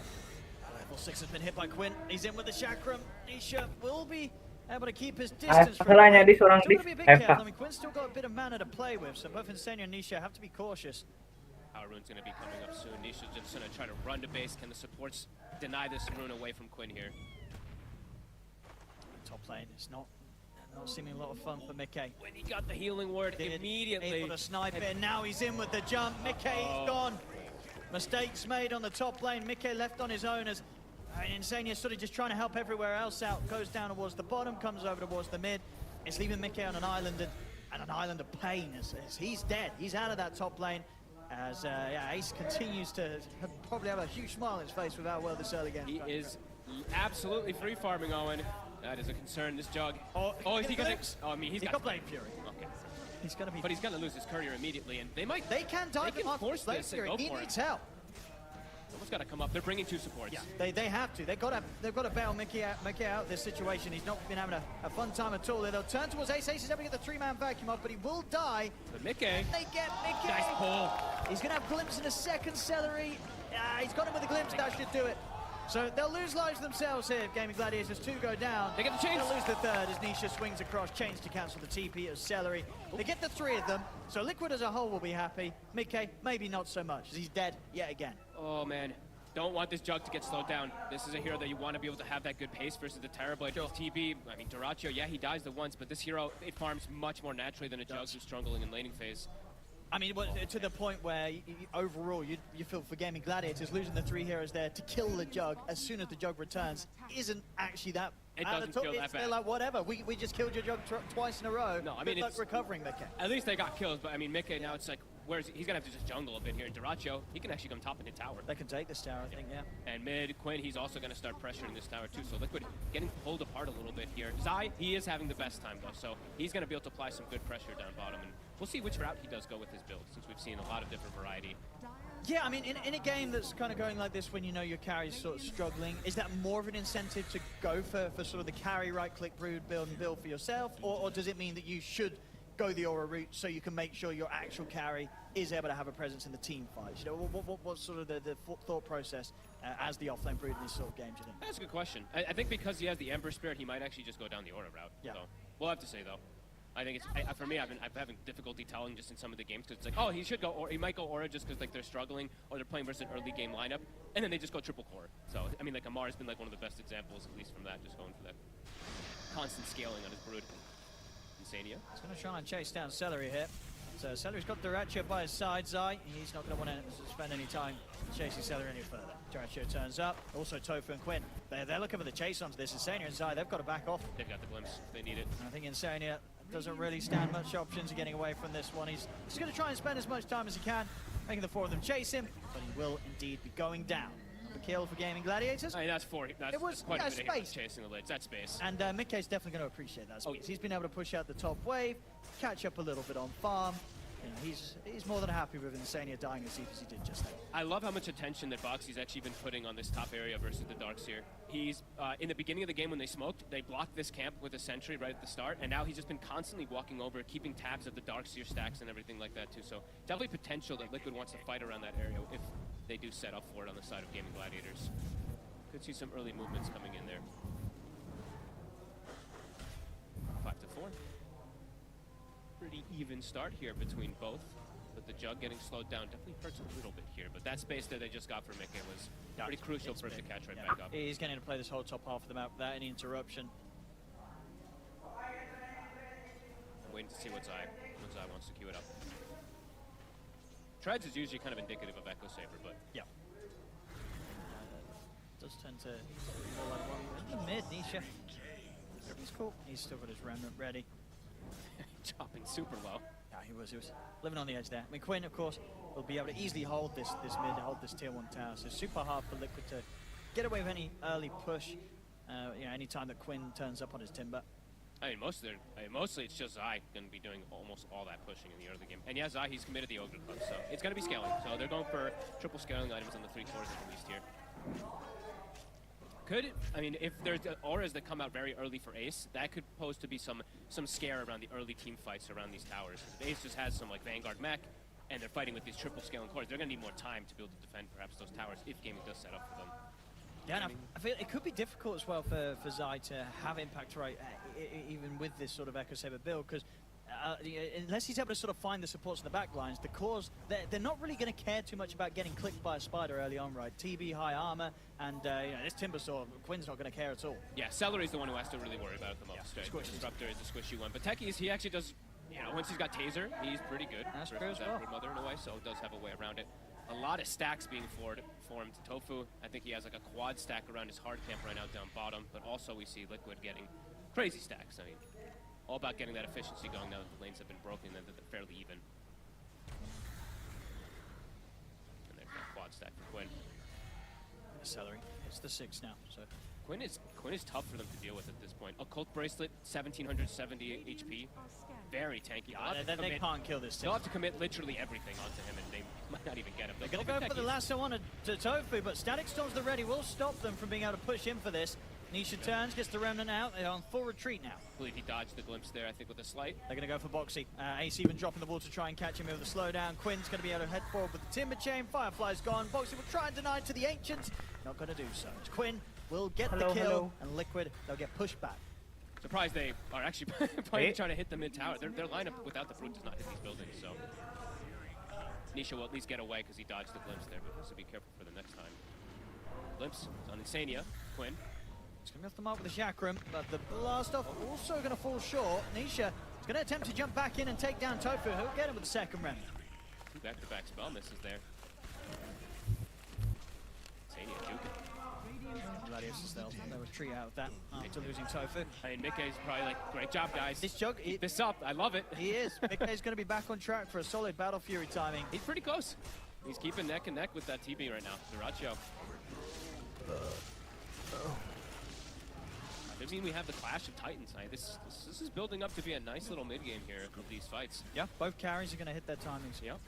Level 6 has been hit by Quinn. He's in with the Chakram. Nisha will be able to keep his distance from him. Still got to be a bit careful. I mean, Quinn's still got a bit of mana to play with, so both Insania and Nisha have to be cautious. Power Rune's going to be coming up soon. Nisha's just going to try to run to base. Can the supports deny this rune away from Quinn here? Top lane, it's not seeming a lot of fun for Mickey. When he got the healing ward, immediately able to snipe it, and now he's in with the jump. Mickey's gone. Mistakes made on the top lane. Mickey left on his own as Insania sort of just trying to help everywhere else out. Goes down towards the bottom, comes over towards the mid. It's leaving Mickey on an island and an island of pain as he's dead. He's out of that top lane as Ace continues to probably have a huge smile on his face with how well this early game. He is absolutely free farming, Owen. That is a concern. This Jug. Oh, is he going to? Oh, I mean, he's got Blade Fury. Okay. He's going to be... But he's going to lose his courier immediately, and they might... They can dive they him can off force this and go He for it. needs help. Someone's got to come up. They're bringing 2 supports. Yeah, they have to. They've got to bail Mickey out of this situation. He's not been having a fun time at all. They'll turn towards Ace. Ace is able to get the 3-man vacuum off, but he will die. But Mickey. They get Mickey. Nice pull. He's going to have Glimpse in a second. Celery. He's got him with a Glimpse. That should do it. So they'll lose lives themselves here. Gaming Gladiators 2 go down. They get the chains. They'll lose the third as Nisha swings across. Chains to cancel the TP of Celery. They get the 3 of them. So Liquid as a whole will be happy. Mickey, maybe not so much, as he's dead yet again. Oh, man. Don't want this Jug to get slowed down. This is a hero that you want to be able to have that good pace versus the Terrorblade. TB, I mean, DOTA2, yeah, he dies the once, but this hero, it farms much more naturally than a Jug who's struggling in laning phase. I mean, to the point where overall you feel for Gaming Gladiators losing the 3 heroes there to kill the Jug as soon as the Jug returns isn't actually that. It doesn't feel that bad. They're like, whatever. We just killed your Jug twice in a row. No, I mean, Good luck it's recovering, Mickey. At least they got kills, but I mean, Mickey now it's like, he's gonna have to just jungle a bit here. And DOTA2, he can actually come top into tower. They can take this tower, I think, yeah. And mid, Quinn, he's also gonna start pressuring this tower too. So Liquid getting pulled apart a little bit here. Zai, he is having the best time though, so he's gonna be able to apply some good pressure down bottom. And we'll see which route he does go with his build, since we've seen a lot of different variety. Yeah, I mean, in a game that's kind of going like this when you know your carry's sort of struggling, is that more of an incentive to go for sort of the carry right-click brood build and build for yourself? Or does it mean that you should go the aura route so you can make sure your actual carry is able to have a presence in the team fights? You know, what's sort of the thought process as the offlane brood in these sort of games, you think? That's a good question. I think because he has the Ember Spirit, he might actually just go down the aura route. Yeah. So we'll have to say though. I think it's for me. I'm having difficulty telling just in some of the games because it's like, oh, he should go, or he might go aura just because like they're struggling or they're playing versus an early game lineup, and then they just go triple core. So I mean, like Amar has been like one of the best examples, at least from that, just going for that constant scaling on his brood. Insania. He's going to try and chase down Celery here. So Celery's got DOTA2 by his side, Zai. He's not going to want to spend any time chasing Celery any further. DOTA2 turns up. Also Tofu and Quinn. They're looking for the chase onto this. Insania and Zai, they've got to back off. They've got the glimpse if they need it. And I think Insania doesn't really stand much options of getting away from this one. He's going to try and spend as much time as he can, making the 4 of them chase him, but he will indeed be going down. The kill for Gaming Gladiators. I mean, that's quite a bit of space. Chasing the lids. That's space. And Mickey's definitely going to appreciate that space. He's been able to push out the top wave, catch up a little bit on farm. You know, he's more than happy with Insania dying as deep as he did just then. I love how much attention that Boxy's actually been putting on this top area versus the Darkseer. He's, in the beginning of the game when they smoked, they blocked this camp with a sentry right at the start, and now he's just been constantly walking over, keeping tabs of the Darkseer stacks and everything like that too. So definitely potential that Liquid wants to fight around that area if they do set up for it on the side of Gaming Gladiators. Could see some early movements coming in there. 5-4. Pretty even start here between both, but the Jug getting slowed down definitely hurts a little bit here. But that space that they just got for Mickey was pretty crucial for him to catch right back up. He's getting to play this whole top half of the map without any interruption. I'm waiting to see what Zai wants to queue it up. Treads is usually kind of indicative of Echo Saber, but yeah. Does tend to be more like one in the mid, Nisha. He's cool. He's still got his remnant ready. Chopping super low. Yeah, he was living on the edge there. I mean, Quinn, of course, will be able to easily hold this mid, hold this tier 1 tower. So super hard for Liquid to get away with any early push. You know, any time that Quinn turns up on his timber. I mean, mostly it's just Zai going to be doing almost all that pushing in the early game. And yeah, Zai, he's committed the Ogre Club, so it's going to be scaling. So they're going for triple scaling items on the 3 cores at least here. I mean, if there's auras that come out very early for Ace, that could pose to be some scare around the early team fights around these towers. If Ace just has some like Vanguard mech, and they're fighting with these triple scaling cores, they're going to need more time to be able to defend perhaps those towers if gaming does set up for them. Yeah, and I feel it could be difficult as well for Zai to have impact right even with this sort of Echo Saber build, because unless he's able to sort of find the supports in the back lines, the cores, they're not really going to care too much about getting clicked by a spider early on, right? TB, high armor, and you know, this Timber Saw, Quinn's not going to care at all. Yeah, Celery's the one who has to really worry about it the most. Yeah, right? Disruptor is the squishy one. But Techies, he actually does, you know, once he's got Taser, he's pretty good. That's versus true as that well. Broodmother in a way, so it does have a way around it. A lot of stacks being formed. Tofu, I think he has like a quad stack around his hard camp right now down bottom, but also we see Liquid getting crazy stacks. I mean, all about getting that efficiency going now that the lanes have been broken and that they're fairly even. And there's that quad stack for Quinn. Celery It's the 6 now, so. Quinn is tough for them to deal with at this point. Occult Bracelet, 1770 HP. Very tanky. They can't kill this team. They'll have to commit literally everything onto him, and they might not even get him. They're going to go for the lasso on to Tofu, but Static Storm's the ready will stop them from being able to push in for this. Nisha turns, gets the Remnant out. They're on full retreat now. I believe he dodged the glimpse there, I think, with a slight. They're going to go for Boxy. Ace even dropping the ball to try and catch him with a slowdown. Quinn's going to be able to head forward with the Timber Chain. Firefly's gone. Boxy will try and deny to the Ancients. Not going to do so. Quinn will get the kill, and Liquid, they'll get pushed back. Surprised they are actually trying to hit the mid-tower. Their lineup without the Brute does not hit these buildings, so... Nisha will at least get away because he dodged the glimpse there, but has to be careful for the next time. Glimpse on Insania. Quinn. He's coming off the mark with the Chakram, but the blast off also going to fall short. Nisha is going to attempt to jump back in and take down Tofu. He'll get him with the second remnant. Two back-to-back spell misses there. Insania juking. Gladius is still. They retreat out of that after losing Tofu. I mean, Mickey's probably like, great job, guys. This jug, keep this up. I love it. He is. Mickey's going to be back on track for a solid Battle Fury timing. He's pretty close. He's keeping neck and neck with that TB right now. Duracho. Does mean we have the Clash of Titans. This is building up to be a nice little mid-game here with these fights. Yeah, both carries are going to hit their timings. Yep.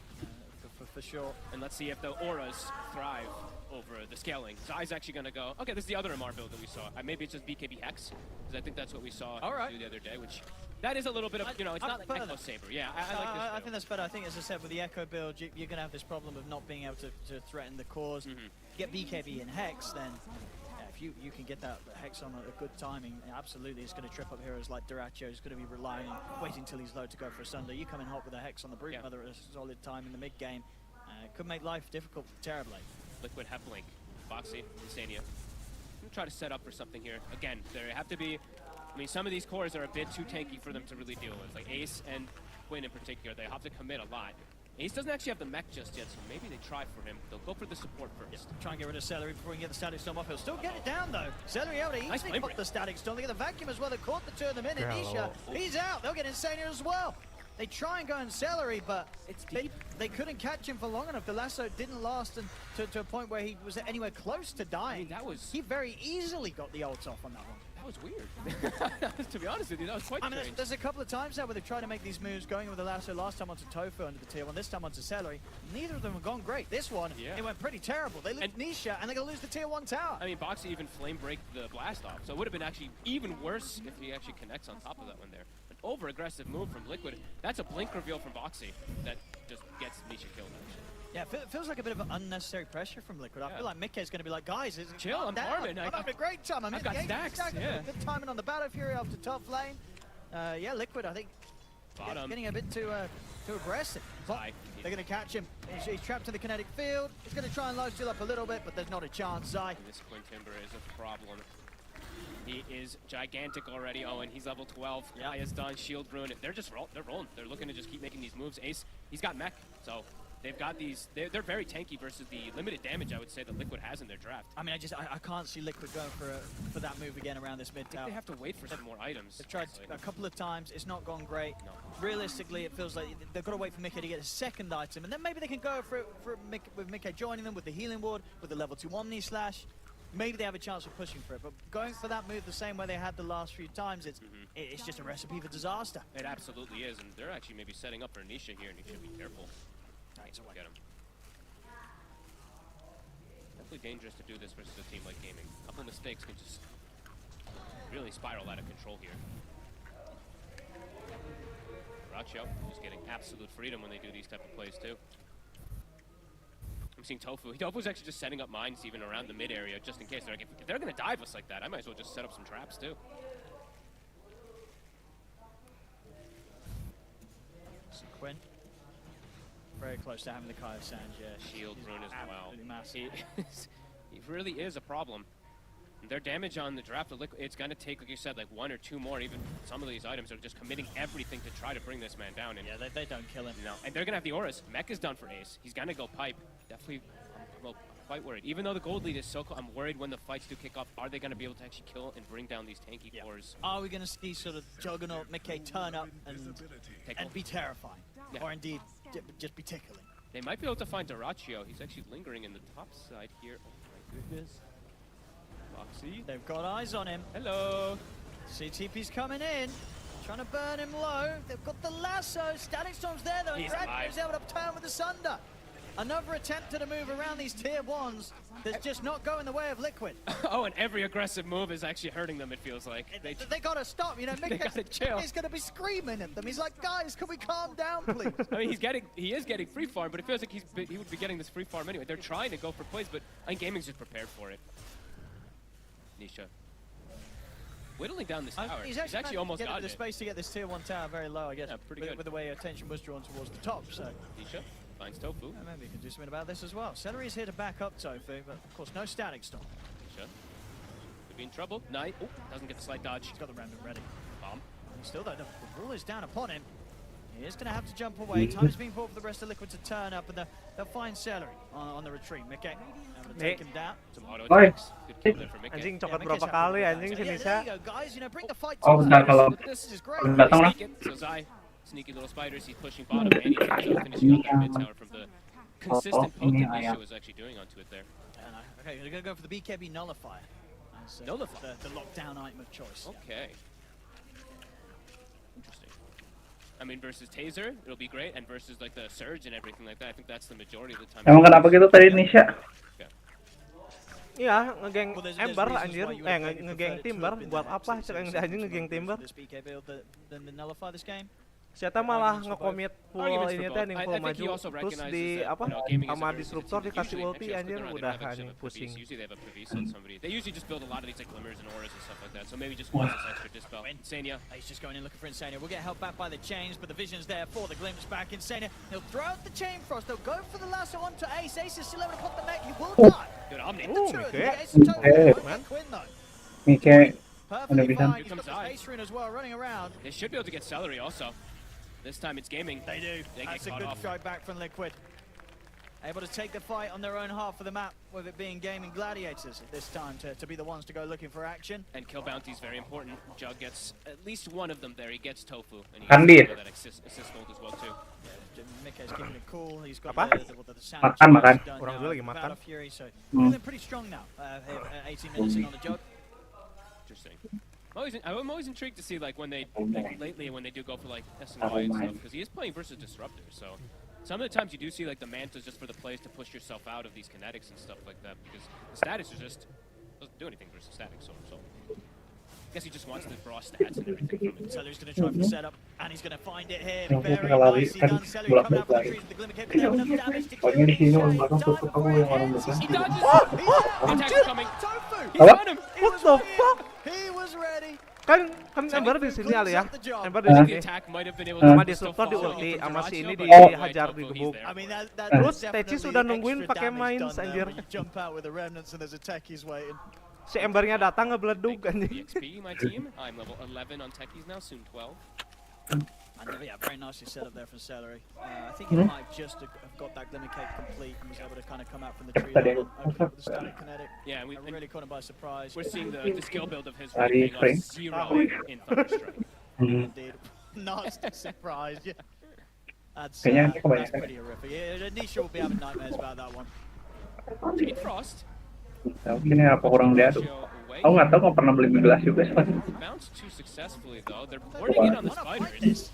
For sure. And let's see if the auras thrive over the scaling. Zai's actually going to go, okay, this is the other MR build that we saw. Maybe it's just BKB Hex, because I think that's what we saw do the other day, which that is a little bit of, you know, it's not like Echo Saber. Yeah, I like this. I think that's better. I think, as I said, with the Echo build, you're going to have this problem of not being able to threaten the cores. Get BKB and Hex, then if you can get that Hex on a good timing, absolutely, it's going to trip up heroes like Duracho. He's going to be relying on waiting until he's low to go for a Sunder. You come in hot with a Hex on the Brute Mother at a solid time in the mid game. Could make life difficult terribly. Liquid have Blink, Foxy, Insania. Try to set up for something here. Again, there have to be, I mean, some of these cores are a bit too tanky for them to really deal with. Like Ace and Quinn in particular, they have to commit a lot. Ace doesn't actually have the mech just yet, so maybe they try for him. They'll go for the support first. Try and get rid of Celery before he can get the Static Storm off. He'll still get it down, though. Celery able to easily pop the Static Storm. They get the Vacuum as well. They caught the two of them in. And Nisha, he's out. They'll get Insania as well. They try and go in Celery, but they couldn't catch him for long enough. The lasso didn't last to a point where he was anywhere close to dying. I mean, he very easily got the ult off on that one. That was weird. To be honest with you, that was quite strange. There's a couple of times now where they've tried to make these moves, going with the lasso last time onto Tofu under the tier 1, this time onto Celery. Neither of them have gone great. This one, it went pretty terrible. They lose Nisha, and they're going to lose the tier 1 tower. I mean, Boxy even flame break the blast off, so it would have been actually even worse if he actually connects on top of that one there. An over-aggressive move from Liquid. That's a blink reveal from Boxy that just gets Nisha killed, actually. Yeah, it feels like a bit of unnecessary pressure from Liquid. I feel like Mickey's going to be like, guys, chill, I'm farming. I'm having a great time. I've got stacks. Good timing on the Battle Fury off the top lane. Yeah, Liquid, I think, getting a bit too aggressive. They're going to catch him. He's trapped in the kinetic field. He's going to try and low steal up a little bit, but there's not a chance. Zai. This Quinn Timber is a problem. He is gigantic already. Oh, and he's level 12. Yeah, is done. Shield ruined it. They're just rolling. They're looking to just keep making these moves. Ace, he's got mech, so they've got these. They're very tanky versus the limited damage I would say that Liquid has in their draft. I mean, I can't see Liquid going for that move again around this mid tower. They have to wait for some more items. They've tried a couple of times. It's not gone great. No. Realistically, it feels like they've got to wait for Mickey to get a second item, and then maybe they can go with Mickey joining them with the healing ward, with the level 2 Omni Slash. Maybe they have a chance of pushing for it, but going for that move the same way they had the last few times, it's just a recipe for disaster. It absolutely is, and they're actually maybe setting up for Nisha here, and you should be careful. Get him. Definitely dangerous to do this versus a team like Gaming. A couple mistakes can just really spiral out of control here. Racho just getting absolute freedom when they do these type of plays too. I'm seeing Tofu. Tofu's actually just setting up mines even around the mid area just in case. They're like, if they're going to dive us like that, I might as well just set up some traps too. Quinn. Very close to having the Kai of Sands, yeah. Shield rune as well. Massive. He really is a problem. Their damage on the draft, it's going to take, like you said, like 1 or 2 more. Even some of these items are just committing everything to try to bring this man down. And yeah, they don't kill him. No, and they're going to have the auras. Mech is done for Ace. He's going to go pipe. Definitely, I'm quite worried. Even though the gold lead is so cool, I'm worried when the fights do kick off, are they going to be able to actually kill and bring down these tanky cores? Are we going to see sort of Juggernaut Mickey turn up and be terrifying? Yeah. Or indeed, just be tickling? They might be able to find Duracho. He's actually lingering in the top side here. Oh my goodness. Foxy. They've got eyes on him. Hello. CTP's coming in. Trying to burn him low. They've got the lasso. Static Storm's there though. And He's Dracula's alive. able to turn with the Sunder. Another attempt to move around these tier 1s that's just not going the way of Liquid. Oh, and every aggressive move is actually hurting them, it feels like. They gotta stop, you know, They gotta chill. He's gonna be screaming at them. He's like, guys, can we calm down, please? I mean, he is getting free farm, but it feels like he would be getting this free farm anyway. They're trying to go for plays, but I think Gaming's just prepared for it. Nisha. Whittling down this tower. He's actually almost getting got the it. space to get this tier 1 tower very low, I guess. Yeah, pretty with, good. with the way attention was drawn towards the top, so. Nisha finds Tofu. Yeah, maybe you can do something about this as well. Celery is here to back up Tofu, but of course no Static Storm. Nisha could be in trouble. Knight. Oh, doesn't get the slight dodge. He's got the remnant ready. Bomb. Still though, the rule is down upon him. He is going to have to jump away. Time is being bought for the rest of Liquid to turn up, and they'll find Celery on the retreat. Mickey able to take him down. Some auto Oi. attacks. Good kill there for Mickey. Anjing coklat Mickey's berapa happy kali with that. anjing So, si yeah, Nisa. there you go, guys. You know, bring the fight to Oh, us. bentar kalau This is great. belum datang lah. Sneak it. So Zai, sneaky little spiders. He's pushing bottom, and he's finishing out that mid tower from the consistent poke that Nisha was actually doing onto it there. Okay, they're going to go for the BKB Nullifier. Nullify. The lockdown item of choice. Okay. Interesting. I mean, versus Taser, it'll be great, and versus like the Surge and everything like that, I think that's the majority of the time. Emang kenapa gitu tadi Nisha? Iya, ngegeng Well, there's Ember reasons anjir, why you would maybe ngegeng prefer it to Timber have been buat that apa? episode, Cek so anjing ngegeng Timber. this BK build than Nullify this game? Siapa malah nge-commit full Arguments for ini both. teh ning I full think he maju also terus recognizes di that, apa you know, gaming is a sama very disruptor sensitive dikasih team. ulti Usually, anjir actually, udah they don't have anjing a Pravis. pusing. Usually they have a Pravis on somebody. They usually just build a lot of these like glimmers and auras and stuff like that. So maybe just wants this extra dispel. Insania. He's just going in looking for Insania. We'll get held back by the chains, but the vision's there for the glimpse back. Insania, they'll throw out the chain frost. They'll go for the lasso onto Ace. Ace is still able to pop the mech. He will die. Good Omni. Ooh, okay. Ace and Tofu Okay. won't get Quinn though. Mickey Perfectly bisa. fine. He's got the Space Rune as well running around. They should be able to get Celery also. This time it's Gaming. They do. They That's a get good caught off. strike back from Liquid. Able to take the fight on their own half of the map, with it being Gaming Gladiators at this time to be the ones to go looking for action. And kill bounty is very important. Jug gets at least one of them there. He gets Tofu, and he Kandi. gets that assist gold as well too. Mickey's keeping it cool. He's got Apa? the sound Makan. done Orang now. dulu lagi makan. Battle Fury, so Hmm. feeling pretty strong now. 18 minutes in on the Jug. Interesting. I'm always intrigued to see like when they lately when they do go for like SNY and stuff because he is playing versus Disruptor. So some of the times you do see like the mantas just for the plays to push yourself out of these kinetics and stuff like that because the status is just doesn't do anything versus static. So I guess he just wants the raw stats and everything from it. Celery's going to try for the setup, and he's going to find it here. Yang Very kita lari nicely kan done. Celery coming out from the bolak-balik. trees with the glimmer cape. There enough damage to kill Pokoknya di sini Nisha. orang belakang tutup kamu yang orang belakang. He dodges. He's Attack is coming. Tofu! He's Apa? on him. What the fuck? He was ready. Kan Ember di sini ali ya. Ember di The sini. attack might have been able Sama to still disruptor di follow ulti from sama si Duracio, ini but dihajar Tofu, digebuk. he's I there. mean, that Terus is Tecis definitely sudah nungguin extra pakai damage main done there anjir. when you jump out with the remnants and there's a techies waiting. Si Embernya datang ngebeleduk The anjing. XP, my team. I'm level 11 on techies now, soon 12. And yeah, very nicely set up there from Celery. I think he might just have got that glimmer cape complete and was able to kind of come out from the tree level, open up with the static kinetic. Yeah, And really caught him by surprise. We're seeing the skill build of his Ari really paying Frank. off 0 in Thunderstrike. Indeed. Nasty surprise, yeah. That's Kayaknya ini kebanyakan. pretty horrific. Yeah, Nisha will be having nightmares about that one. Jade Frost. Mungkin ya apa kurang diaduk. Aku nggak tahu nggak pernah beli mie gelas juga soalnya. Bounced too successfully though. They're boarding in on the spiders.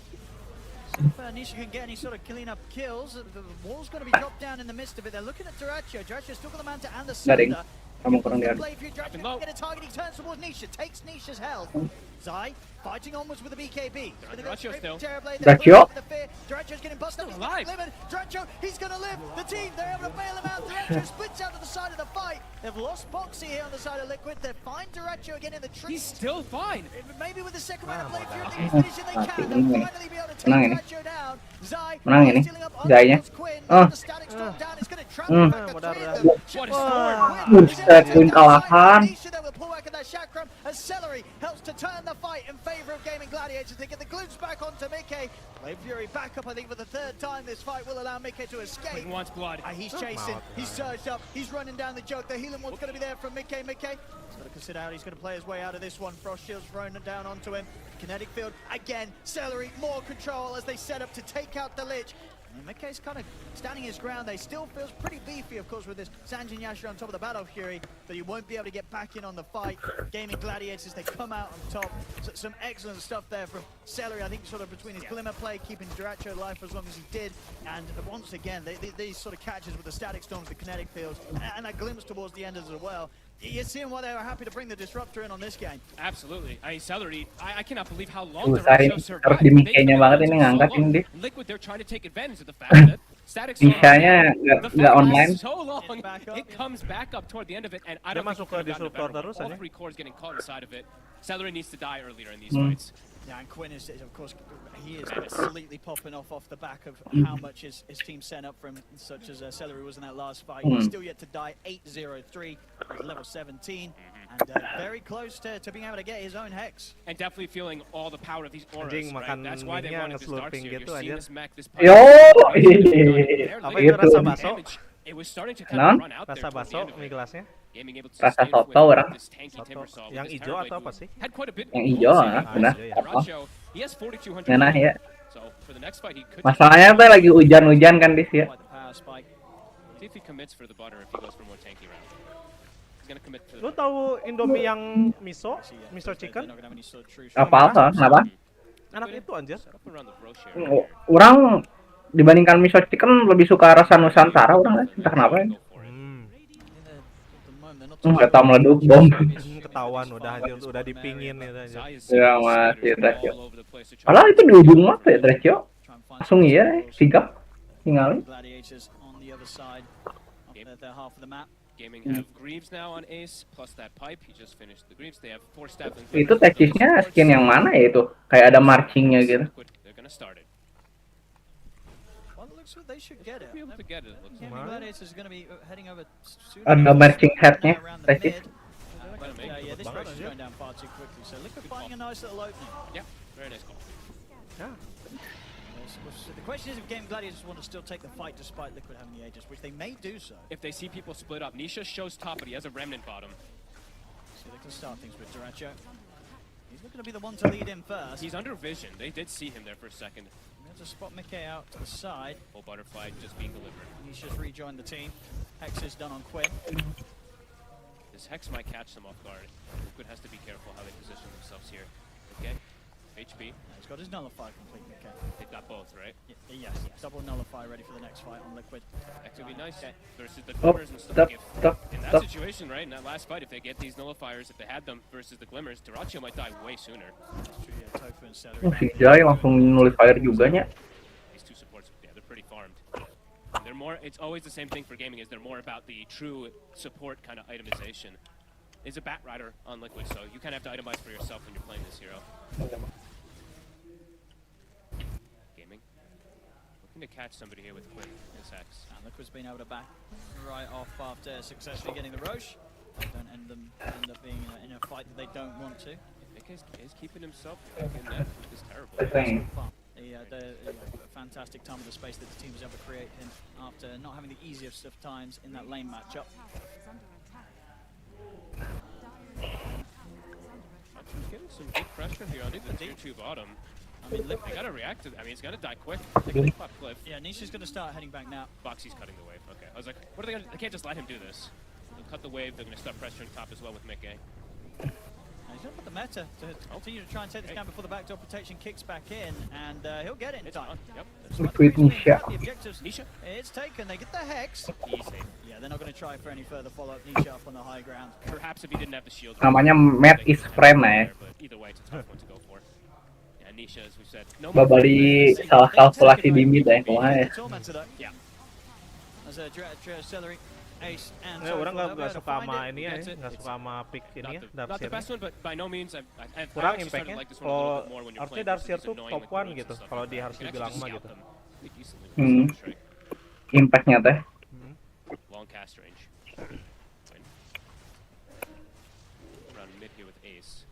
See if Nisha can get any sort of clean up kills. The wall's going to be dropped down in the midst of it. They're looking at Duracio. Duracio's still got the Manta and the Garing. Sunder. Kamu kurang diaduk. Play for you, Duracio can get a target. He turns towards Nisha, takes Nisha's health. Zai fighting onwards with the BKB. Duracio still. Duracio? Duracio's getting busted. Still alive. Duracio, he's going to live. The team, they're able to bail him out. Duracio splits out to the side of the fight. They've lost Boxy here on the side of Liquid. They find Duracio again in the trees. He's still fine. Maybe with the second round of play, if you're finishing, they can. They'll finally be able to take Menang ini. Duracio down. Zai Menang ini. stealing up on Zai-nya. Quinn. Oh. The static storm down. It's going to trap Hmm. back the three of them. What a Wah. storm. Buset, Quinn kalahan. Nisha there will pull back at that chakram as Celery helps to turn the fight in favor of Gaming Gladiators. They get the glutes back onto Mickey. Blade Fury back up, I think, for the third time. This fight will allow Mickey to escape. He wants blood. He's chasing, he's surged up, he's running down the jug. The healing one's going to be there from Mickey. Mickey, he's got to consider how he's going to play his way out of this one. Frost Shield's thrown down onto him. Kinetic field, again, Celery, more control as they set up to take out the Lich. And Mickey's kind of standing his ground. They still feels pretty beefy, of course, with this Sanjin Yasha on top of the Battle Fury. but he won't be able to get back in on the fight. Gaming Gladiators, they come out on top. So, some excellent stuff there from Celery, I think sort of between his glimmer play, keeping DOTA2 alive for as long as he did. And once again, these sort of catches with the static storms, the kinetic fields, and that glimpse towards the end as well. You're seeing why they were happy to bring the disruptor in on this game. Absolutely. I mean, Celery, I cannot believe how long Usahain DOTA2 survived. harus di Mikenya banget ini ngangkat ini dia. Liquid, they're trying to take advantage of the fact that Static Storm, Bisanya the nggak fight online. lasts so long, it comes back up toward the end of it, and I don't think masuk ke it could've gotten a disruptor better terus one. All aja. 3 cores getting caught inside of it. Celery needs to die earlier in these Hmm. fights. Yeah, and Quinn is, of course, he is completely popping off the back of how much his team sent up from, such as Celery was in that last fight. He's still yet to die 8-0-3, he's level 17, and very close to being able to get his own Hex. And definitely feeling all the power of these auras, Anjing, right? makan That's why they minyak, wanted this dark ngeslurping here. gitu You're seeing aja. this mech, this Yo, Apa itu itu rasa baso? It was starting to kind of run out there Rasa towards the baso end of mie it. gelasnya. Gaming able to Rasa sustain soto with orang. this tanky Soto. Timbersaw with Yang this hijau Terrorblade atau apa who sih? had quite a bit Yang of hijau, gold ah, saving. benar. DOTA2, he has 4,200 Nah ya. So for the next fight he could Masalahnya tuh lagi hujan-hujan kan di sini. Quite the power spike. see if he commits for the butter if he goes for more tanky round. He's gonna commit to Lu tahu Indomie yang miso, miso chicken? They're not gonna have any sort of true Apa? Kenapa? Enak itu anjir. set up around the bro share. Orang dibandingkan miso chicken lebih suka rasa Nusantara orang entah kenapa ya. Nggak tahu meleduk bom. Ketahuan udah anjir, udah dipingin itu aja. Ya masih Dracio. Padahal itu di ujung map ya Dracio. Langsung iya sigap tinggalin. Gladiators on the other side of their half of the map. Gaming have Greaves now on Ace plus that pipe. He just finished the Greaves. They have 4 staff and Itu teknisnya skin yang mana ya itu? Kayak ada marchingnya gitu. they're gonna start it. Well, it looks like they should get it. Be able to get it. Looks Gaming like. Gladiators is going to be heading over soon. Ada marching headnya Around the teknis. mid. Yeah, this race is going down far too quickly. So Liquid finding a nice little opening. Yeah, very nice call. Yeah. The question is if Game Gladiators want to still take the fight despite Liquid having the Aegis, which they may do so. If they see people split up, Nisha shows top, but he has a remnant bottom. So they can start things with DOTA2. He's looking to be the one to lead in first. He's under vision. They did see him there for a second. There's a spot Mickey out to the side. Full butterfly just being delivered. He's just rejoined the team. Hex is done on Quinn. This Hex might catch them off guard. Liquid has to be careful how they position themselves here. Okay, HP. He's got his nullify complete, Mickey. They've got both, right? Yes, double nullify ready for the next fight on Liquid. That could be nice. Okay. Versus the Oh, Glimmers and stuff. stop, If- stop, in that stop. situation, right, in that last fight, if they get these nullifiers, if they had them versus the Glimmers, DOTA2 might die way sooner. That's true, yeah, Tofu and Celery. Oh, si Jai langsung nullifier juga nya. These two supports, yeah, they're pretty farmed. And they're more, it's always the same thing for gaming, is they're more about the true support kind of itemization. It's a Bat Rider on Liquid, so you kind of have to itemize for yourself when you're playing this hero. Gaming. Looking to catch somebody here with Quinn, his Hex. And Liquid's been able to back right off after successfully getting the Roche. They don't end up being in a fight that they don't want to. Nick is keeping himself in that, which is terrible. The fantastic time of the space that the team was able to create him after not having the easiest of times in that lane matchup. He's getting some good pressure here on the tier 2 bottom. I mean, They gotta react to, I mean, he's gonna die quick. They can pop Cliff. Yeah, Nisha's going to start heading back now. Boxy's cutting the wave, okay. I was like, what are they gonna, they can't just let him do this. They'll cut the wave, they're gonna start pressuring top as well with Mickey. He's going to put the meta to continue to try and take this down before the backdoor protection kicks back in, and he'll get it in time. Yep. Liquid Nisha. The objectives, Nisha. It's taken. They get the Hex. Easy. Yeah, they're not going to try for any further follow-up. Nisha up on the high ground. Perhaps if he didn't have the shield. Namanya Matt is friend ya. But either way, it's a tough one to go for. Yeah, Nisha, as we said, no Babali salah kalkulasi di mid ya kemarin. Yeah. As a Celery, Ace, and Ya, orang nggak suka sama ini ya, nggak suka sama pick ini ya, Not the Darkseer. best one, but by no means I've Kurang actually started impactnya. to like this one a little Kalau bit more when you're harusnya playing versus Darkseer these tuh annoying top like 1 runes gitu, and stuff. kalau dia harus You can dibilang actually mah just gitu. scout them pretty decently with Silver Strike. Impactnya teh. Long cast range. Win. Around mid here with Ace.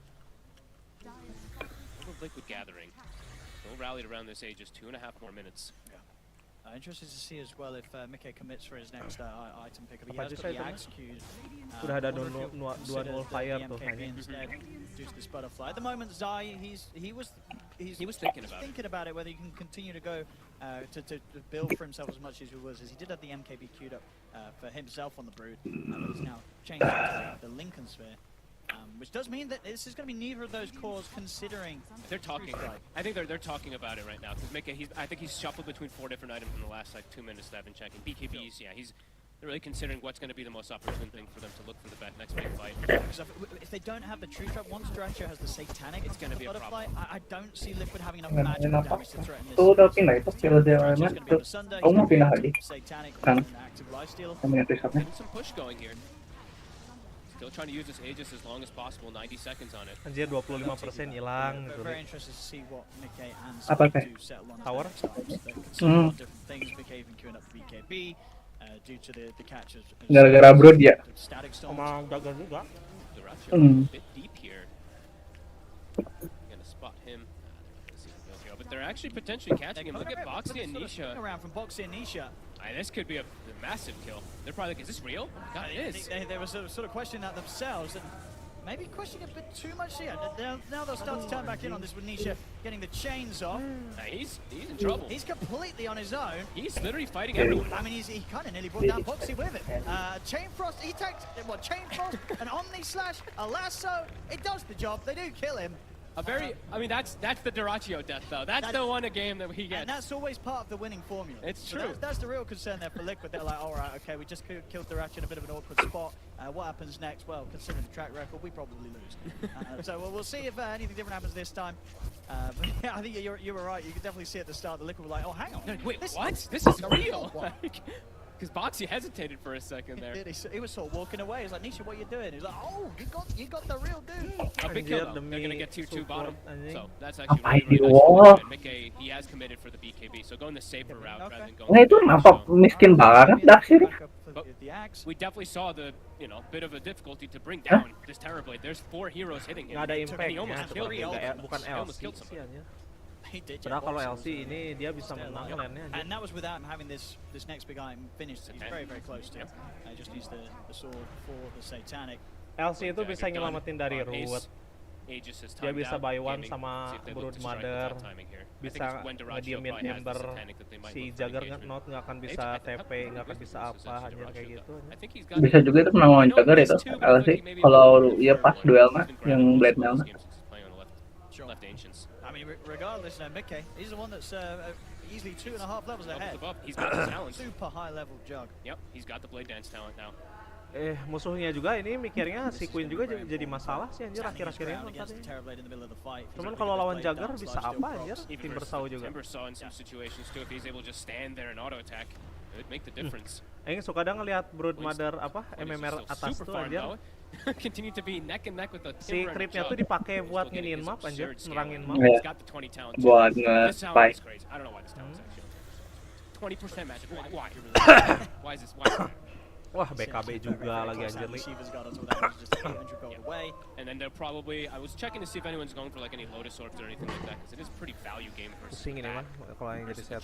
Liquid gathering. Still rallied around this age, just 2.5 more minutes. Interested to see as well if Mickey commits for his next item pickup. He Apa has aja got saya the itu, Axe queued. Udah ada Wonder if dua he'll consider nullifier the tuh MKB kayaknya. instead, due to this butterfly. At the moment, Zai, he was thinking about it. about it, whether he can continue to go to build for himself as much as he was, as he did have the MKB queued up for himself on the Brood, but he's now changed to the Lincoln Sphere. Which does mean that this is going to be neither of those cores considering. They're talking. I think they're talking about it right now. Because I think he's shuffled between 4 different items in the last like 2 minutes that I've been checking. BKBs, yeah, they're really considering what's going to be the most opportune thing for them to look for the next big fight. Because if they don't have the True Trap, once Dratio has the Satanic, it's going to be a Butterfly, problem. I don't see Liquid having enough Nggak magical nampak damage to threaten this. tuh udah pindah itu skill dia mana tuh kamu mau pindah lagi kan yang risetnya Getting some push going here. Still trying to use this Aegis as long as possible, 90 seconds on it. Anjir 25% hilang gitu. Very interested to see what Mickey and Apa Speed teh? do settle on Tower? different things. Mickey even queuing up the BKB due to the catch. Gara-gara Brood ya. Static storms. Sama Jagger juga. Dratio a bit deep here. Gonna spot him. But they're actually potentially catching him. Look at Boxy and Nisha. Around from Boxy and Nisha. This could be a massive kill. They're probably like, is this real? God, it is. They were sort of questioning that themselves, and maybe questioning a bit too much here. Now they'll start to turn back in on this with Nisha getting the chains off. He's in trouble. He's completely on his own. He's literally fighting everyone. I mean, he kind of nearly brought down Boxy with it. Chain Frost, he takes, Chain Frost, an Omni Slash, a Lasso. It does the job. They do kill him. I mean, that's the Dratio death, though. That's the one a game that he gets. And that's always part of the winning formula. It's So true. that's the real concern there for Liquid. They're like, all right, okay, we just killed Dratio in a bit of an awkward spot. What happens next? Well, considering the track record, we probably lose. So we'll see if anything different happens this time. But yeah, I think you were right. You could definitely see at the start the Liquid were like, oh, hang on. No, wait, this what? is This is a real. one. Because Boxy hesitated for a second there. He was sort of walking away. He's like, Nisha, what are you doing? He's like, oh, you got the real dude. A big kill, though. They're going to get tier 2 bottom. So that's actually Apa really, ini, really nice. wah. And Mickey, he has committed for the BKB, so going the safer route rather than going... Nah itu nampak miskin banget dah sih. But we definitely saw the, bit of a difficulty to bring down this Terrorblade. There's 4 heroes hitting him. Nggak ada And impact he almost killed him. bukan He almost LC killed sih somebody. anjir. He did, Padahal kalau LC ini dia bisa menang lane-nya anjir. And that was without him having this next big item finished. He's very, very close to it. Just needs the sword for the Satanic. LC itu bisa nyelamatin dari root. Dia bisa buy one sama Brood Mother. Bisa ngediemin Ember. Si Jagger nggak akan bisa TP, nggak akan bisa apa anjir kayak gitu. Bisa juga itu menang lawan Jagger itu. LC kalau ya pas duel mah yang Blade Mail. Left Ancients. I mean, regardless, Mickey, he's the one that's easily 2.5 levels ahead. He's got the talent. Super high level Jug. Yep, he's got the Blade Dance talent now. Musuhnya juga ini mikirnya si Queen juga jadi masalah sih anjir akhir-akhirnya cuman kalau lawan Jagger bisa apa anjir? Timbersaw juga. Timbersaw in some situations too, if he's able to just stand there and auto attack, it would make the difference. Suka kadang ngelihat Brood Mother MMR atas tuh anjir. Continue to be neck and neck with the si creepnya tuh dipakai buat nginin map anjir, nerangin map. Buat nge-spy. I don't know why this talent is actually 20% magic. Why? Why is this? Why? Wah, BKB juga lagi anjir nih. And then they're probably, I was checking to see if anyone's going for like any Lotus Orbs or anything like that, because it is a pretty value game versus pusing ini mah kalau yang jadi set.